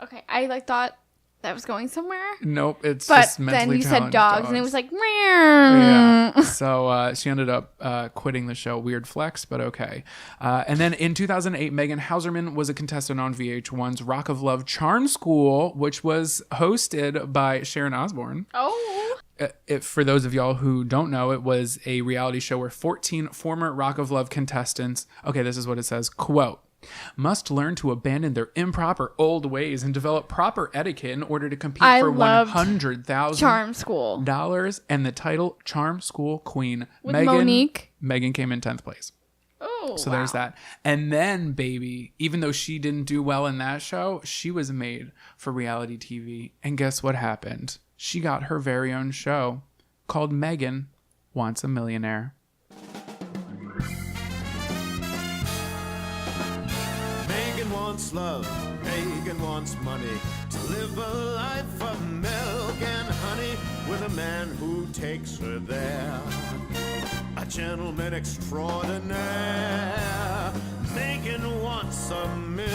Speaker 3: Okay, I thought that was going somewhere.
Speaker 2: Nope, it's just mentally challenged dogs.
Speaker 3: But then you said dogs, and it was like, meow.
Speaker 2: Yeah. So she ended up quitting the show. Weird flex, but okay. And then in 2008, Megan Hauserman was a contestant on VH1's Rock of Love Charm School, which was hosted by Sharon Osbourne.
Speaker 3: Oh.
Speaker 2: For those of y'all who don't know, it was a reality show where 14 former Rock of Love contestants, okay, this is what it says, quote, must learn to abandon their improper old ways and develop proper etiquette in order to compete for $100,000
Speaker 3: Charm School
Speaker 2: and the title Charm School Queen.
Speaker 3: With Monique.
Speaker 2: Megan came in 10th place.
Speaker 3: Oh,
Speaker 2: So there's that. And then, baby, even though she didn't do well in that show, she was made for reality TV. And guess what happened? She got her very own show called Megan Wants a Millionaire.
Speaker 4: Megan wants love, Megan wants money to live a life of milk and honey with a man who takes her there. A gentleman extraordinaire. Megan wants a millionaire.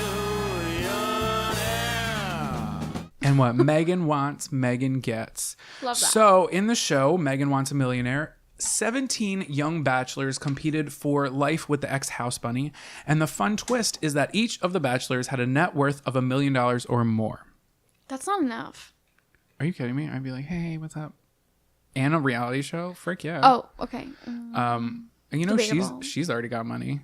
Speaker 2: And what Megan wants, Megan gets.
Speaker 3: Love that.
Speaker 2: So in the show, Megan Wants a Millionaire, 17 young bachelors competed for life with the ex-house bunny. And the fun twist is that each of the bachelors had a net worth of $1 million or more.
Speaker 3: That's not enough.
Speaker 2: Are you kidding me? I'd be like, hey, what's up? And a reality show? Frick yeah.
Speaker 3: Oh, okay.
Speaker 2: And you know,
Speaker 3: Debatable.
Speaker 2: she's already got money.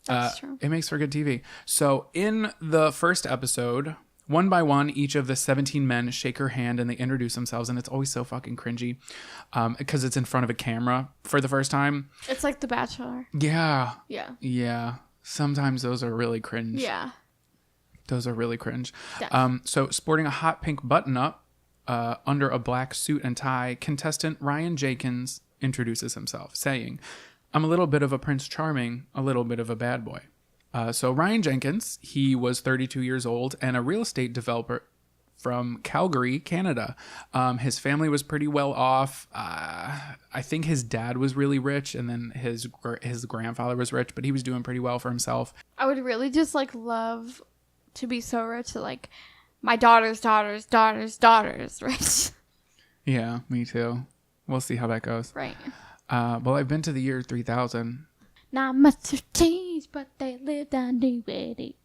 Speaker 3: That's true.
Speaker 2: It makes for good TV. So in the first episode, one by one, each of the 17 men shake her hand and they introduce themselves. And it's always so fucking cringy because it's in front of a camera for the first time.
Speaker 3: It's like The Bachelor.
Speaker 2: Yeah.
Speaker 3: Yeah.
Speaker 2: Yeah. Sometimes those are really cringe.
Speaker 3: Yeah.
Speaker 2: Those are really cringe.
Speaker 3: Yeah.
Speaker 2: So sporting a hot pink button up under a black suit and tie, contestant Ryan Jenkins introduces himself, saying, "I'm a little bit of a Prince Charming, a little bit of a bad boy." So Ryan Jenkins, he was 32 years old and a real estate developer from Calgary, Canada. His family was pretty well off. I think his dad was really rich, and then his grandfather was rich, but he was doing pretty well for himself.
Speaker 3: I would really just like love to be so rich that like my daughter's rich.
Speaker 2: Yeah, me too. We'll see how that goes.
Speaker 3: Right.
Speaker 2: Well, I've been to the year 3000.
Speaker 3: Not much has changed, but they lived on the way.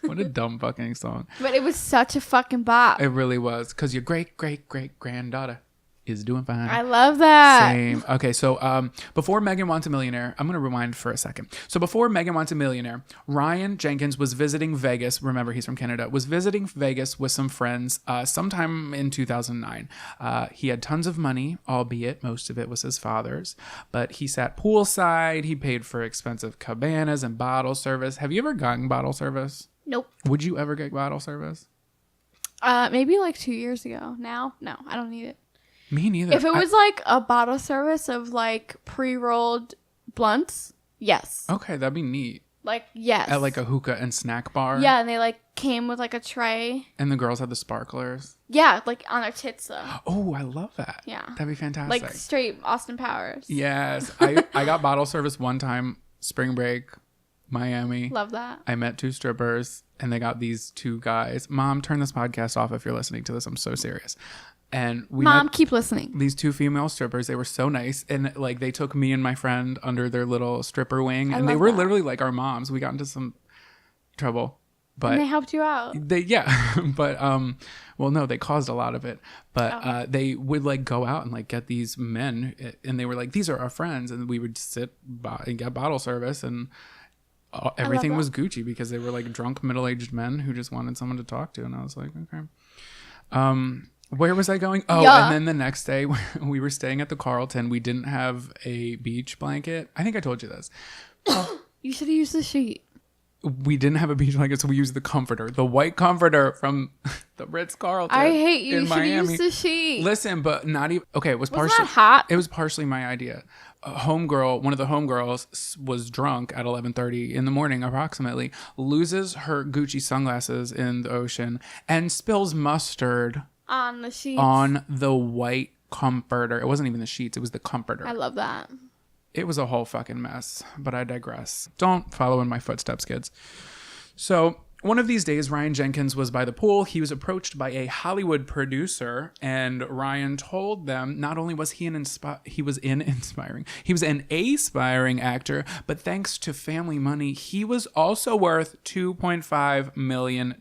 Speaker 2: What a dumb fucking song.
Speaker 3: But it was such a fucking bop.
Speaker 2: It really was, because your great-great-great-granddaughter is doing fine.
Speaker 3: I love that.
Speaker 2: Same. Okay, so before Megan Wants a Millionaire, I'm going to rewind for a second. So before Megan Wants a Millionaire, Ryan Jenkins was visiting Vegas. Remember, he's from Canada. Was visiting Vegas with some friends sometime in 2009. He had tons of money, albeit most of it was his father's. But he sat poolside. He paid for expensive cabanas and bottle service. Have you ever gotten bottle service?
Speaker 3: Nope.
Speaker 2: Would you ever get bottle service?
Speaker 3: Maybe like 2 years ago. Now, no, I don't need it.
Speaker 2: Me neither.
Speaker 3: If it was like a bottle service of like pre-rolled blunts, yes.
Speaker 2: Okay, that'd be neat.
Speaker 3: Like, yes.
Speaker 2: At like a hookah and snack bar.
Speaker 3: Yeah, and they like came with like a tray.
Speaker 2: And the girls had the sparklers.
Speaker 3: Yeah, like on their tits though.
Speaker 2: Oh, I love that.
Speaker 3: Yeah.
Speaker 2: That'd be fantastic.
Speaker 3: Like straight Austin Powers.
Speaker 2: Yes. I got bottle service one time, spring break, Miami.
Speaker 3: Love that.
Speaker 2: I met two strippers and they got these two guys. Mom, turn this podcast off if you're listening to this. I'm so serious. And we
Speaker 3: Mom,
Speaker 2: met
Speaker 3: keep listening.
Speaker 2: these two female strippers. They were so nice. And like they took me and my friend under their little stripper wing. And they
Speaker 3: love
Speaker 2: were
Speaker 3: that.
Speaker 2: literally like our moms. We got into some trouble. But
Speaker 3: And they helped you out.
Speaker 2: but well, no, they caused a lot of it. But they would like go out and like get these men, and they were like, these are our friends, and we would sit and get bottle service, and everything was Gucci because they were like drunk middle-aged men who just wanted someone to talk to. And I was like, okay. Where was I going? Oh,
Speaker 3: Yeah.
Speaker 2: And then the next day we were staying at the Carlton. We didn't have a beach blanket. I think I told you this.
Speaker 3: You should have used the sheet.
Speaker 2: We didn't have a beach blanket, so we used the comforter, the white comforter from the Ritz-Carlton.
Speaker 3: I hate you.
Speaker 2: in
Speaker 3: You should have
Speaker 2: Miami.
Speaker 3: used the sheet.
Speaker 2: Listen, but not even okay. It was
Speaker 3: Wasn't
Speaker 2: partially
Speaker 3: that hot?
Speaker 2: It was partially my idea. A homegirl, one of the homegirls, was drunk at 11:30 in the morning, approximately. Loses her Gucci sunglasses in the ocean and spills mustard
Speaker 3: On the sheets.
Speaker 2: on the white comforter. It wasn't even the sheets; it was the comforter.
Speaker 3: I love that.
Speaker 2: It was a whole fucking mess, but I digress. Don't follow in my footsteps, kids. So one of these days, Ryan Jenkins was by the pool. He was approached by a Hollywood producer, and Ryan told them not only was he an aspiring actor, but thanks to family money, he was also worth $2.5 million.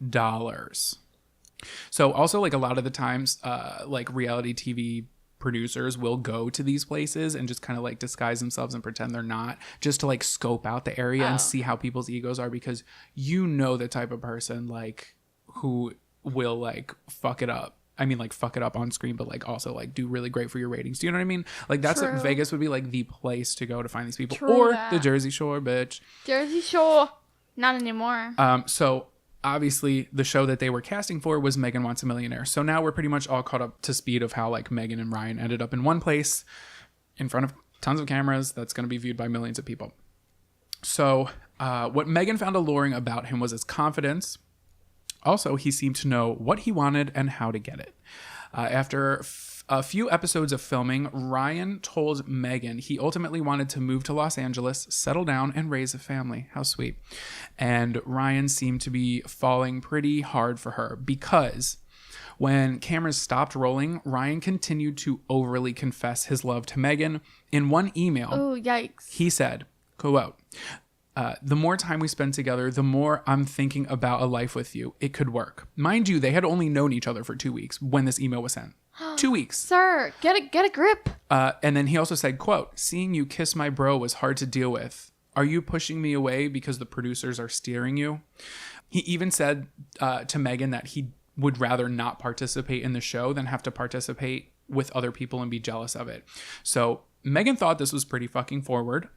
Speaker 2: So also, like a lot of the times, like reality TV producers will go to these places and just kind of like disguise themselves and pretend they're not, just to like scope out the area and see how people's egos are, because you know the type of person like who will like fuck it up I mean, like, fuck it up on screen, but like also like do really great for your ratings. Do you know what I mean? Like that's what
Speaker 3: True.
Speaker 2: Vegas would be like the place to go to find these people.
Speaker 3: True
Speaker 2: or
Speaker 3: that.
Speaker 2: the Jersey Shore, bitch.
Speaker 3: Jersey Shore. Not anymore.
Speaker 2: So obviously the show that they were casting for was Megan Wants a Millionaire. So now we're pretty much all caught up to speed of how like Megan and Ryan ended up in one place in front of tons of cameras that's going to be viewed by millions of people. So what Megan found alluring about him was his confidence. Also, he seemed to know what he wanted and how to get it. After a few episodes of filming, Ryan told Megan he ultimately wanted to move to Los Angeles, settle down, and raise a family. How sweet. And Ryan seemed to be falling pretty hard for her because when cameras stopped rolling, Ryan continued to overly confess his love to Megan. In one email,
Speaker 3: Oh, yikes.
Speaker 2: he said, quote, the more time we spend together, the more I'm thinking about a life with you. It could work. Mind you, they had only known each other for 2 weeks when this email was sent. 2 weeks.
Speaker 3: Sir, get a grip.
Speaker 2: And then he also said, quote, seeing you kiss my bro was hard to deal with. Are you pushing me away because the producers are steering you? He even said to Megan that he would rather not participate in the show than have to participate with other people and be jealous of it. So Megan thought this was pretty fucking forward.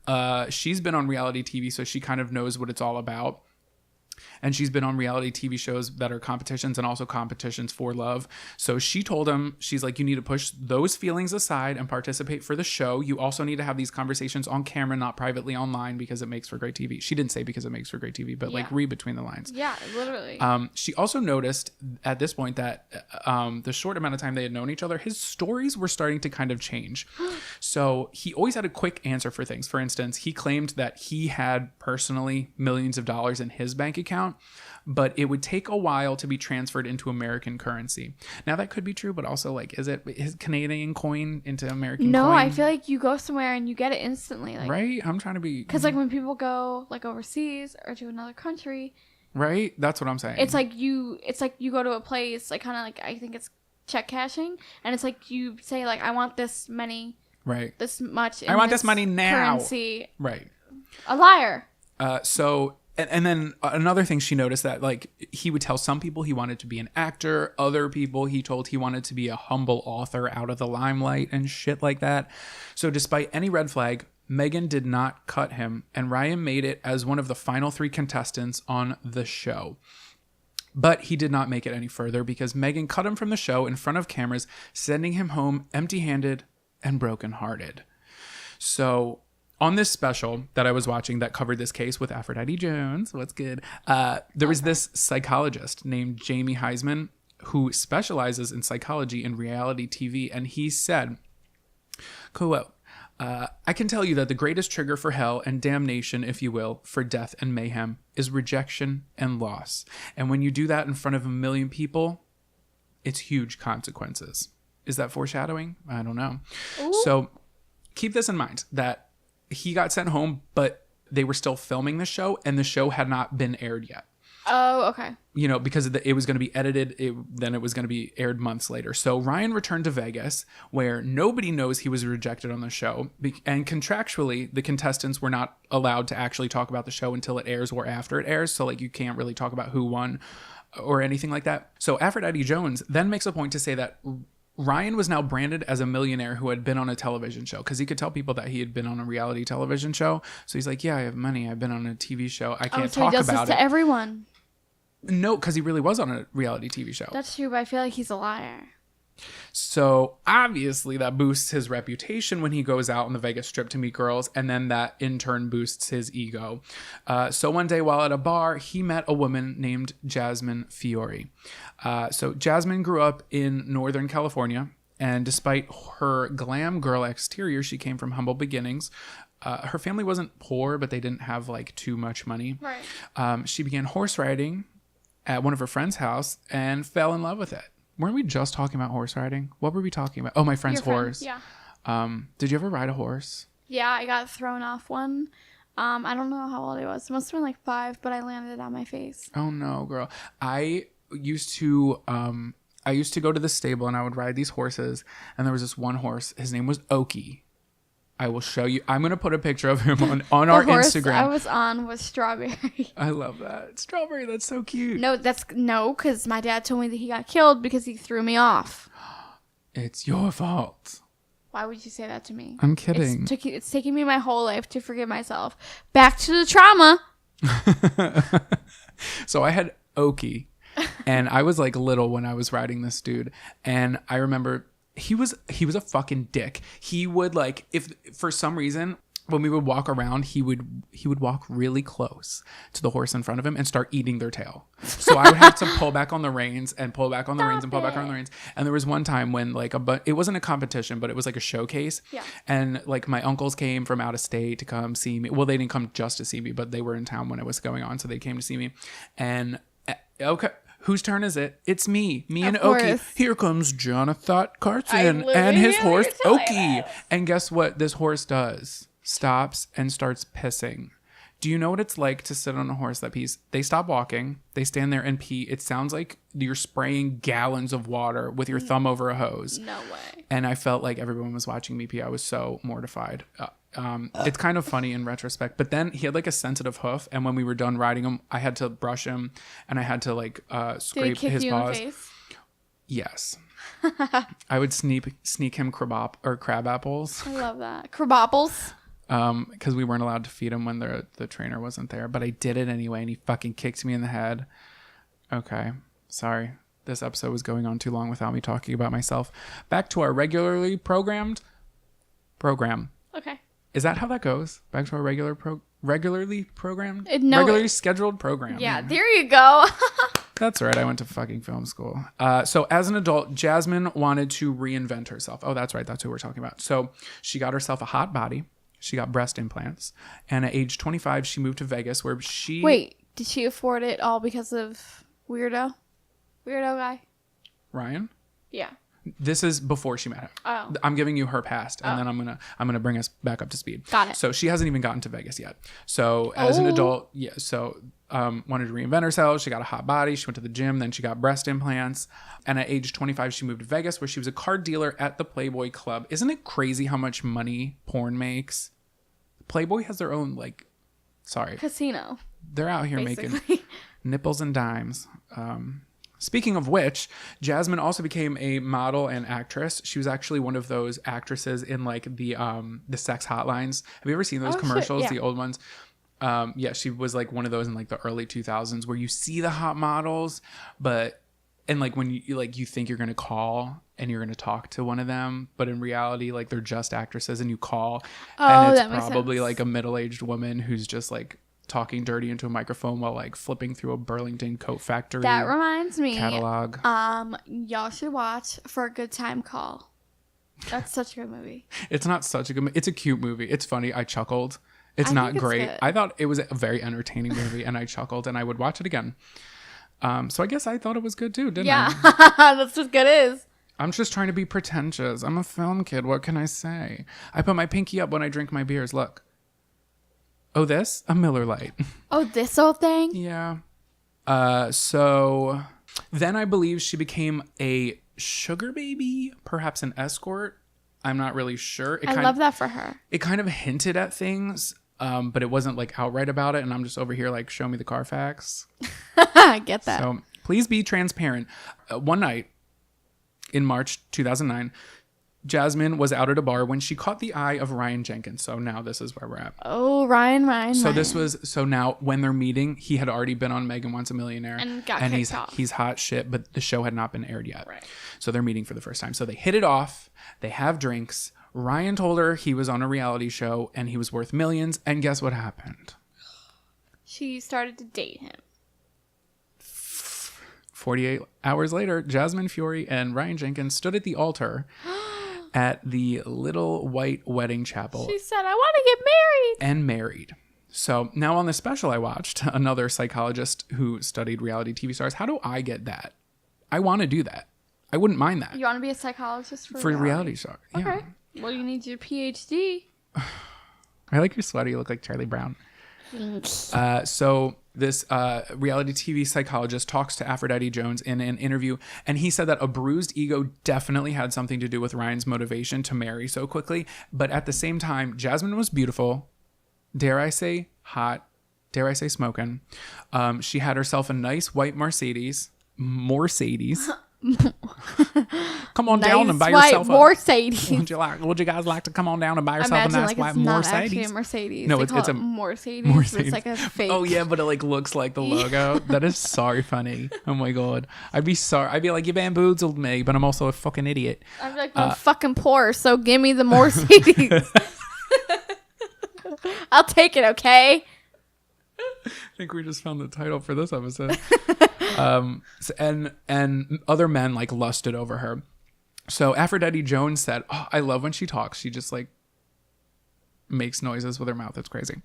Speaker 2: She's been on reality TV, so she kind of knows what it's all about. And she's been on reality TV shows that are competitions and also competitions for love. So she told him, she's like, you need to push those feelings aside and participate for the show. You also need to have these conversations on camera, not privately online, because it makes for great TV. She didn't say because it makes for great TV, but like read between the lines.
Speaker 3: Yeah, literally.
Speaker 2: She also noticed at this point that the short amount of time they had known each other, his stories were starting to kind of change. So he always had a quick answer for things. For instance, he claimed that he had personally millions of dollars in his bank account, but it would take a while to be transferred into American currency. Now that could be true, but also like, is it his Canadian coin into American
Speaker 3: no,
Speaker 2: coin?
Speaker 3: I feel like you go somewhere and you get it instantly. Like,
Speaker 2: right? I'm trying to be...
Speaker 3: because like when people go like overseas or to another country,
Speaker 2: right? That's what I'm saying.
Speaker 3: it's like you go to a place, like kind of like, I think it's check cashing, and it's like you say like, I want this many,
Speaker 2: right?
Speaker 3: this much.
Speaker 2: I want this money now.
Speaker 3: Currency.
Speaker 2: Right.
Speaker 3: A liar.
Speaker 2: And then another thing she noticed that like he would tell some people he wanted to be an actor, other people he told he wanted to be a humble author out of the limelight and shit like that. So despite any red flag, Megan did not cut him, and Ryan made it as one of the final 3 contestants on the show. But he did not make it any further because Megan cut him from the show in front of cameras, sending him home empty-handed and brokenhearted. So on this special that I was watching that covered this case with Aphrodite Jones, what's good? There was this psychologist named Jamie Heisman who specializes in psychology in reality TV. And he said, quote, I can tell you that the greatest trigger for hell and damnation, if you will, for death and mayhem is rejection and loss. And when you do that in front of 1 million people, it's huge consequences. Is that foreshadowing? I don't know. Ooh. So keep this in mind that he got sent home, but they were still filming the show and the show had not been aired yet.
Speaker 3: Oh, okay.
Speaker 2: You know, because it was going to be edited, then it was going to be aired months later. So Ryan returned to Vegas, where nobody knows he was rejected on the show. And contractually, the contestants were not allowed to actually talk about the show until it airs or after it airs. So, like, you can't really talk about who won or anything like that. So Aphrodite Jones then makes a point to say that Ryan was now branded as a millionaire who had been on a television show, because he could tell people that he had been on a reality television show. So he's like, yeah, I have money. I've been on a TV show. I can't talk
Speaker 3: he does
Speaker 2: about
Speaker 3: this
Speaker 2: it.
Speaker 3: To everyone.
Speaker 2: No, because he really was on a reality TV show.
Speaker 3: That's true, but I feel like he's a liar.
Speaker 2: So obviously that boosts his reputation when he goes out on the Vegas Strip to meet girls, and then that in turn boosts his ego. So one day while at a bar, he met a woman named Jasmine Fiore. So Jasmine grew up in Northern California, and despite her glam girl exterior, she came from humble beginnings. Her family wasn't poor, but they didn't have like too much money.
Speaker 3: Right.
Speaker 2: She began horse riding at one of her friend's house and fell in love with it. Weren't we just talking about horse riding? What were we talking about? Oh, my friend's horse.
Speaker 3: Yeah.
Speaker 2: Did you ever ride a horse?
Speaker 3: Yeah, I got thrown off one. I don't know how old I was. It must have been like 5, but I landed on my face.
Speaker 2: Oh no, girl. I used to go to the stable and I would ride these horses, and there was this one horse. His name was Oki. I will show you. I'm going to put a picture of him on our
Speaker 3: The horse
Speaker 2: Instagram.
Speaker 3: I was on was Strawberry.
Speaker 2: I love that. Strawberry, that's so cute.
Speaker 3: No, because my dad told me that he got killed because he threw me off.
Speaker 2: It's your fault.
Speaker 3: Why would you say that to me?
Speaker 2: I'm kidding.
Speaker 3: It's taking me my whole life to forgive myself. Back to the trauma.
Speaker 2: So I had Oki, and I was like little when I was riding this dude, and I remember he was a fucking dick. He would like, if for some reason when we would walk around, he would walk really close to the horse in front of him and start eating their tail. So I would have to pull back on the reins and pull back on the reins and pull back on the reins. And there was one time when like it wasn't a competition, but it was like a showcase.
Speaker 3: Yeah.
Speaker 2: And like my uncles came from out of state to come see me. Well, they didn't come just to see me, but they were in town when it was going on, so they came to see me. And okay. Whose turn is it? It's me and Oki. Here comes Jonathan Carson and his horse Oki. And guess what this horse does? Stops and starts pissing. Do you know what it's like to sit on a horse that pees? They stop walking. They stand there and pee. It sounds like you're spraying gallons of water with your thumb over a hose.
Speaker 3: No way.
Speaker 2: And I felt like everyone was watching me pee. I was so mortified. It's kind of funny in retrospect, but then he had like a sensitive hoof, and when we were done riding him, I had to brush him, and I had to like scrape
Speaker 3: Did he kick
Speaker 2: his
Speaker 3: you
Speaker 2: paws.
Speaker 3: in the face?
Speaker 2: Yes. I would sneak him crab apples.
Speaker 3: I love that. Crabopples.
Speaker 2: Because we weren't allowed to feed him when the trainer wasn't there, but I did it anyway, and he fucking kicked me in the head. Okay, sorry. This episode was going on too long without me talking about myself. Back to our regularly programmed program.
Speaker 3: Okay.
Speaker 2: Is that how that goes? Back to our regularly programmed?
Speaker 3: No,
Speaker 2: regularly scheduled program.
Speaker 3: Yeah, there you go.
Speaker 2: That's right. I went to fucking film school. So as an adult, Jasmine wanted to reinvent herself. Oh, that's right. That's who we're talking about. So she got herself a hot body. She got breast implants. And at age 25, she moved to Vegas where she...
Speaker 3: Wait, did she afford it all because of Weirdo guy?
Speaker 2: Ryan?
Speaker 3: Yeah.
Speaker 2: This is before she met him.
Speaker 3: Oh.
Speaker 2: I'm giving you her past, and then I'm gonna bring us back up to speed.
Speaker 3: Got it.
Speaker 2: So she hasn't even gotten to Vegas yet. So as an adult, wanted to reinvent herself. She got a hot body. She went to the gym. Then she got breast implants. And at age 25, she moved to Vegas where she was a card dealer at the Playboy Club. Isn't it crazy how much money porn makes? Playboy has their own
Speaker 3: Casino.
Speaker 2: They're out here
Speaker 3: Basically.
Speaker 2: making nipples and dimes. Speaking of which, Jasmine also became a model and actress. She was actually one of those actresses in like the sex hotlines. Have you ever seen those commercials,
Speaker 3: shit, yeah.
Speaker 2: the old ones? Yeah, she was like one of those in like the early 2000s where you see the hot models, and like when you think you're going to call and you're going to talk to one of them, but in reality, like they're just actresses, and you call and it's
Speaker 3: that makes
Speaker 2: probably
Speaker 3: sense.
Speaker 2: like a middle-aged woman who's just like talking dirty into a microphone while like flipping through a Burlington Coat Factory
Speaker 3: That reminds me.
Speaker 2: catalog.
Speaker 3: Y'all should watch For a Good Time Call. That's such a good movie.
Speaker 2: It's not such a good it's a cute movie. It's funny. I chuckled. It's
Speaker 3: I
Speaker 2: not
Speaker 3: think it's
Speaker 2: great.
Speaker 3: good.
Speaker 2: I thought it was a very entertaining movie, and I chuckled, and I would watch it again. So I guess I thought it was good too, didn't I?
Speaker 3: Yeah. That's what good is.
Speaker 2: I'm just trying to be pretentious. I'm a film kid. What can I say? I put my pinky up when I drink my beers. Look. Oh, this? A Miller Lite.
Speaker 3: Oh, this old thing?
Speaker 2: Yeah. So then I believe she became a sugar baby, perhaps an escort. I'm not really sure.
Speaker 3: I love that for her.
Speaker 2: It kind of hinted at things, but it wasn't like outright about it. And I'm just over here like, show me the Carfax.
Speaker 3: I get that.
Speaker 2: So please be transparent. One night in March 2009, Jasmine was out at a bar when she caught the eye of Ryan Jenkins. So now this is where we're at.
Speaker 3: Oh, Ryan.
Speaker 2: So now when they're meeting, he had already been on Megan Wants a Millionaire.
Speaker 3: And got
Speaker 2: and
Speaker 3: kicked off.
Speaker 2: he's hot shit, but the show had not been aired yet.
Speaker 3: Right.
Speaker 2: So they're meeting for the first time. So they hit it off. They have drinks. Ryan told her he was on a reality show and he was worth millions. And guess what happened?
Speaker 3: She started to date him.
Speaker 2: 48 hours later, Jasmine Fiore and Ryan Jenkins stood at the altar at the Little White Wedding Chapel
Speaker 3: She said, I want to get married.
Speaker 2: and married. So now on the special I watched, another psychologist who studied reality TV stars. How do I get that? I want to do that. I wouldn't mind that.
Speaker 3: You want to be a psychologist for
Speaker 2: reality stars. Yeah.
Speaker 3: Okay. Well, you need your PhD.
Speaker 2: I like your sweater. You look like Charlie Brown. So this reality TV psychologist talks to Aphrodite Jones in an interview, and he said that a bruised ego definitely had something to do with Ryan's motivation to marry so quickly. But at the same time, Jasmine was beautiful, dare I say hot, dare I say smoking. She had herself a nice white Morcedes. Come on down and buy yourself a
Speaker 3: Morcedes.
Speaker 2: Would you guys like to come on down and buy yourself a nice white Mercedes?
Speaker 3: Actually a Mercedes.
Speaker 2: No,
Speaker 3: They
Speaker 2: it's
Speaker 3: call
Speaker 2: a
Speaker 3: it Morcedes. It's like a fake.
Speaker 2: Oh yeah, but it like looks like the logo. That is so funny. Oh my god, I'd be sorry. I'd be like, you bamboozled me, but I'm also a fucking idiot.
Speaker 3: I'm like, I'm fucking poor, so give me the Mercedes. I'll take it, okay?
Speaker 2: I think we just found the title for this episode. And other men like lusted over her. So Aphrodite Jones said, "Oh, I love when she talks. She just like makes noises with her mouth. It's crazy."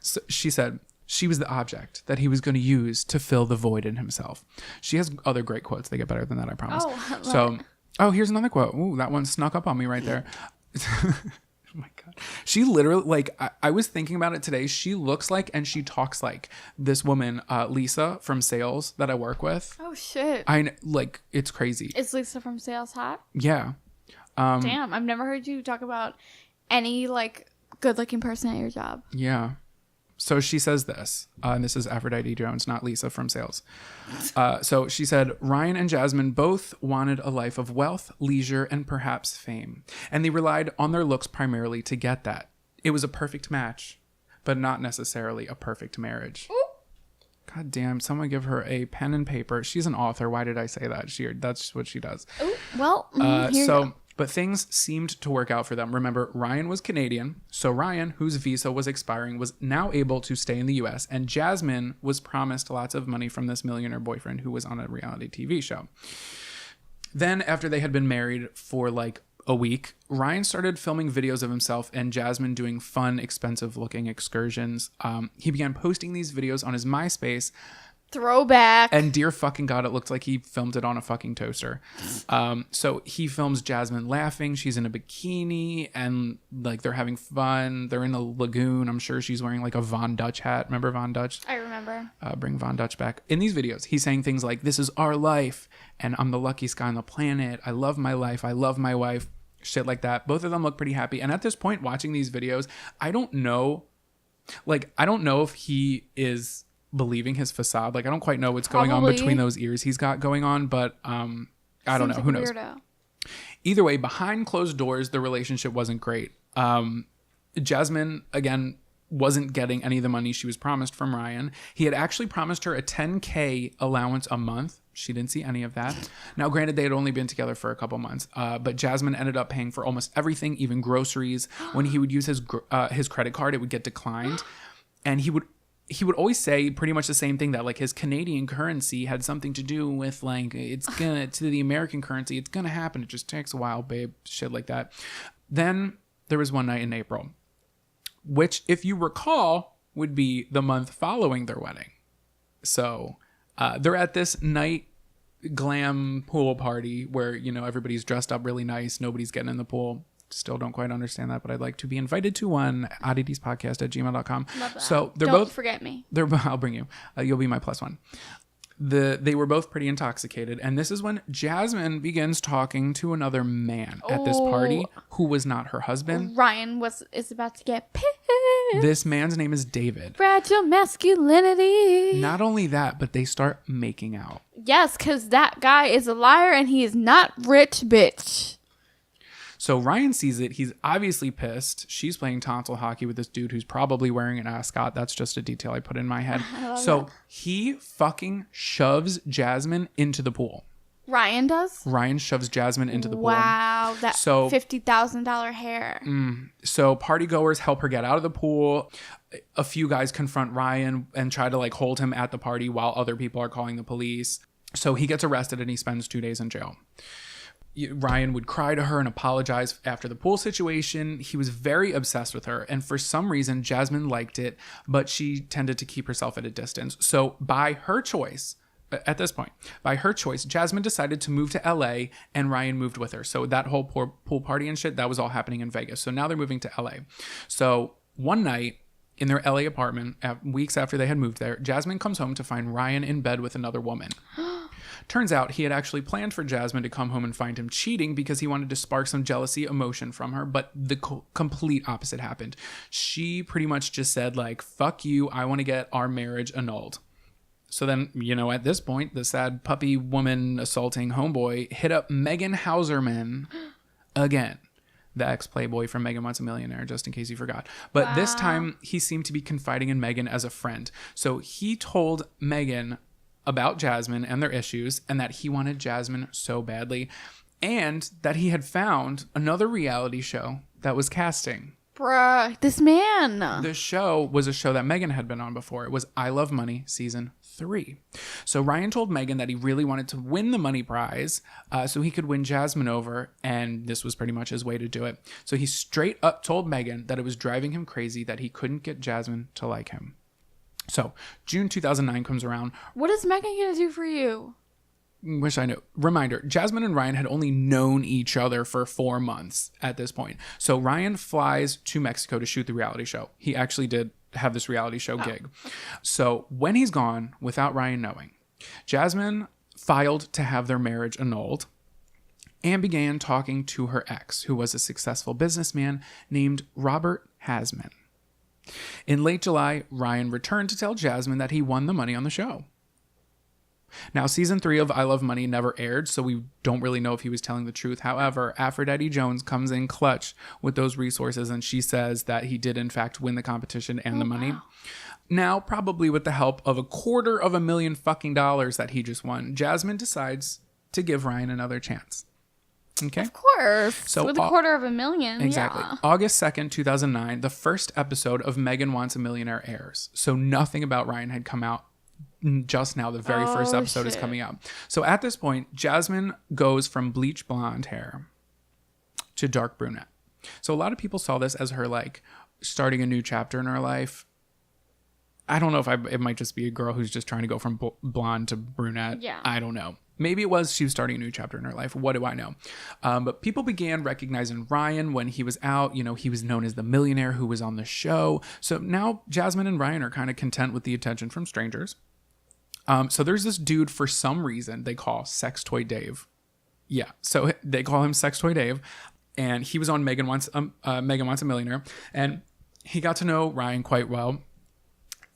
Speaker 2: So she said she was the object that he was going to use to fill the void in himself. She has other great quotes. They get better than that, I promise. Here's another quote. Ooh, that one snuck up on me right there. Oh my God. She literally, like, I was thinking about it today. She looks like and she talks like this woman, Lisa from Sales that I work with.
Speaker 3: Oh, shit.
Speaker 2: It's crazy.
Speaker 3: Is Lisa from Sales hot?
Speaker 2: Yeah.
Speaker 3: Damn, I've never heard you talk about any, like, good-looking person at your job.
Speaker 2: Yeah. So she says this, and this is Aphrodite Jones, not Lisa from Sales. So she said, Ryan and Jasmine both wanted a life of wealth, leisure, and perhaps fame. And they relied on their looks primarily to get that. It was a perfect match, but not necessarily a perfect marriage. Ooh. God damn, someone give her a pen and paper. She's an author. Why did I say that? That's what she does.
Speaker 3: Ooh, well, here you go.
Speaker 2: But things seemed to work out for them. Remember, Ryan was Canadian. So Ryan, whose visa was expiring, was now able to stay in the US. And Jasmine was promised lots of money from this millionaire boyfriend who was on a reality TV show. Then after they had been married for like a week, Ryan started filming videos of himself and Jasmine doing fun, expensive looking excursions. He began posting these videos on his MySpace.
Speaker 3: Throwback.
Speaker 2: And dear fucking God, it looked like he filmed it on a fucking toaster. So he films Jasmine laughing. She's in a bikini and like they're having fun. They're in a lagoon. I'm sure she's wearing like a Von Dutch hat. Remember Von Dutch?
Speaker 3: I remember.
Speaker 2: Bring Von Dutch back. In these videos, he's saying things like, this is our life and I'm the luckiest guy on the planet. I love my life. I love my wife. Shit like that. Both of them look pretty happy. And at this point, watching these videos, I don't know if he is believing his facade. Like I don't quite know what's going on between those ears he's got going on, but I don't know. Who knows? Weirdo. Either way, behind closed doors, the relationship wasn't great. Jasmine, again, wasn't getting any of the money she was promised from Ryan. He had actually promised her a $10,000 allowance a month. She didn't see any of that. Now, granted, they had only been together for a couple months, but Jasmine ended up paying for almost everything, even groceries. When he would use his credit card, it would get declined. And he would always say pretty much the same thing, that like his Canadian currency had something to do with like, to the American currency, it's gonna happen. It just takes a while, babe. Shit like that. Then there was one night in April, which if you recall would be the month following their wedding. So they're at this night glam pool party where, you know, everybody's dressed up really nice. Nobody's getting in the pool. Still don't quite understand that, but I'd like to be invited to one. odditiespodcast@gmail.com.
Speaker 3: Love that.
Speaker 2: So
Speaker 3: don't forget me.
Speaker 2: I'll bring you. You'll be my +1. They were both pretty intoxicated, and this is when Jasmine begins talking to another man at this party who was not her husband.
Speaker 3: Ryan is about to get pissed.
Speaker 2: This man's name is David.
Speaker 3: Fragile masculinity.
Speaker 2: Not only that, but they start making out.
Speaker 3: Yes, because that guy is a liar and he is not rich, bitch.
Speaker 2: So Ryan sees it. He's obviously pissed. She's playing tonsil hockey with this dude who's probably wearing an ascot. That's just a detail I put in my head. So he fucking shoves Jasmine into the pool.
Speaker 3: Ryan does?
Speaker 2: Ryan shoves Jasmine into the pool.
Speaker 3: Wow. That $50,000 hair.
Speaker 2: So party goers help her get out of the pool. A few guys confront Ryan and try to like hold him at the party while other people are calling the police. So he gets arrested and he spends 2 days in jail. Ryan would cry to her and apologize after the pool situation. He was very obsessed with her. And for some reason, Jasmine liked it, but she tended to keep herself at a distance. So by her choice, at this point, Jasmine decided to move to LA and Ryan moved with her. So that whole pool party and shit, that was all happening in Vegas. So now they're moving to LA. So one night, In their LA apartment, weeks after they had moved there, Jasmine comes home to find Ryan in bed with another woman. Turns out he had actually planned for Jasmine to come home and find him cheating because he wanted to spark some jealousy emotion from her, but the complete opposite happened. She pretty much just said, like, fuck you, I want to get our marriage annulled. So then, at this point, the sad puppy woman assaulting homeboy hit up Megan Hauserman again. The ex-playboy from Megan Wants a Millionaire, just in case you forgot. But This time, he seemed to be confiding in Megan as a friend. So he told Megan about Jasmine and their issues, and that he wanted Jasmine so badly, and that he had found another reality show that was casting.
Speaker 3: Bruh, this man.
Speaker 2: The show was a show that Megan had been on before. It was I Love Money Season 3. So Ryan told Megan that he really wanted to win the money prize so he could win Jasmine over, and this was pretty much his way to do it. So he straight up told Megan that it was driving him crazy that he couldn't get Jasmine to like him. So June 2009 comes around.
Speaker 3: What is Megan going to do for you?
Speaker 2: Wish I knew. Reminder, Jasmine and Ryan had only known each other for 4 months at this point. So Ryan flies to Mexico to shoot the reality show. He actually did have this reality show gig. So when he's gone, without Ryan knowing, Jasmine filed to have their marriage annulled and began talking to her ex, who was a successful businessman named Robert Hasman. In late July, Ryan returned to tell Jasmine that he won the money on the show. Now, season 3 of I Love Money never aired, so we don't really know if he was telling the truth. However, Aphrodite Jones comes in clutch with those resources, and she says that he did, in fact, win the competition and the money. Wow. Now, probably with the help of $250,000 fucking dollars that he just won, Jasmine decides to give Ryan another chance. Okay.
Speaker 3: Of course.
Speaker 2: So
Speaker 3: with $250,000.
Speaker 2: Exactly.
Speaker 3: Yeah.
Speaker 2: August 2nd, 2009, the first episode of Megan Wants a Millionaire airs. So nothing about Ryan had come out just now. The very first episode is coming out. So at this point, Jasmine goes from bleach blonde hair to dark brunette. So a lot of people saw this as her like starting a new chapter in her life. I don't know if it might just be a girl who's just trying to go from blonde to brunette.
Speaker 3: Yeah.
Speaker 2: I don't know. Maybe it was she was starting a new chapter in her life. What do I know? But people began recognizing Ryan when he was out. He was known as the millionaire who was on the show. So now Jasmine and Ryan are kind of content with the attention from strangers. So there's this dude, for some reason, they call Sex Toy Dave. Yeah, so they call him Sex Toy Dave. And he was on Megan Wants a Millionaire. And he got to know Ryan quite well.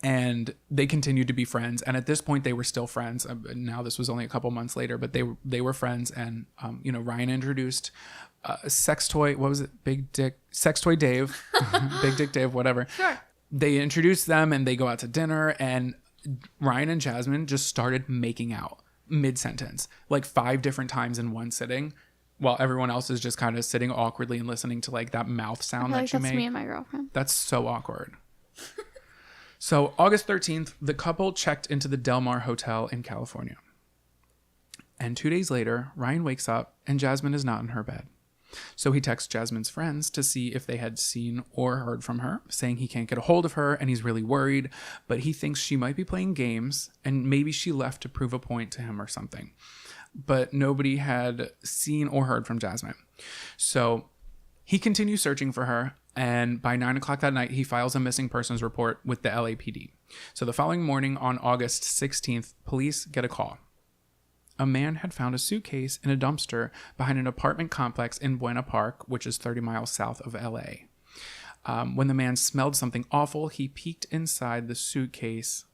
Speaker 2: And they continued to be friends. And at this point, they were still friends. Now, this was only a couple months later, but they were friends. And, Ryan introduced Sex Toy, what was it? Sex Toy Dave. Big Dick Dave, whatever.
Speaker 3: Sure.
Speaker 2: They introduced them and they go out to dinner. And Ryan and Jasmine just started making out mid-sentence, like 5 different times in one sitting, while everyone else is just kind of sitting awkwardly and listening to like that mouth sound that you make.
Speaker 3: That's me and my girlfriend.
Speaker 2: That's so awkward. So August 13th, the couple checked into the Del Mar Hotel in California. And 2 days later, Ryan wakes up and Jasmine is not in her bed. So he texts Jasmine's friends to see if they had seen or heard from her, saying he can't get a hold of her and he's really worried, but he thinks she might be playing games and maybe she left to prove a point to him or something. But nobody had seen or heard from Jasmine. So he continues searching for her, and by 9 o'clock that night, he files a missing persons report with the LAPD. So the following morning on August 16th, police get a call. A man had found a suitcase in a dumpster behind an apartment complex in Buena Park, which is 30 miles south of LA. When the man smelled something awful, he peeked inside the suitcase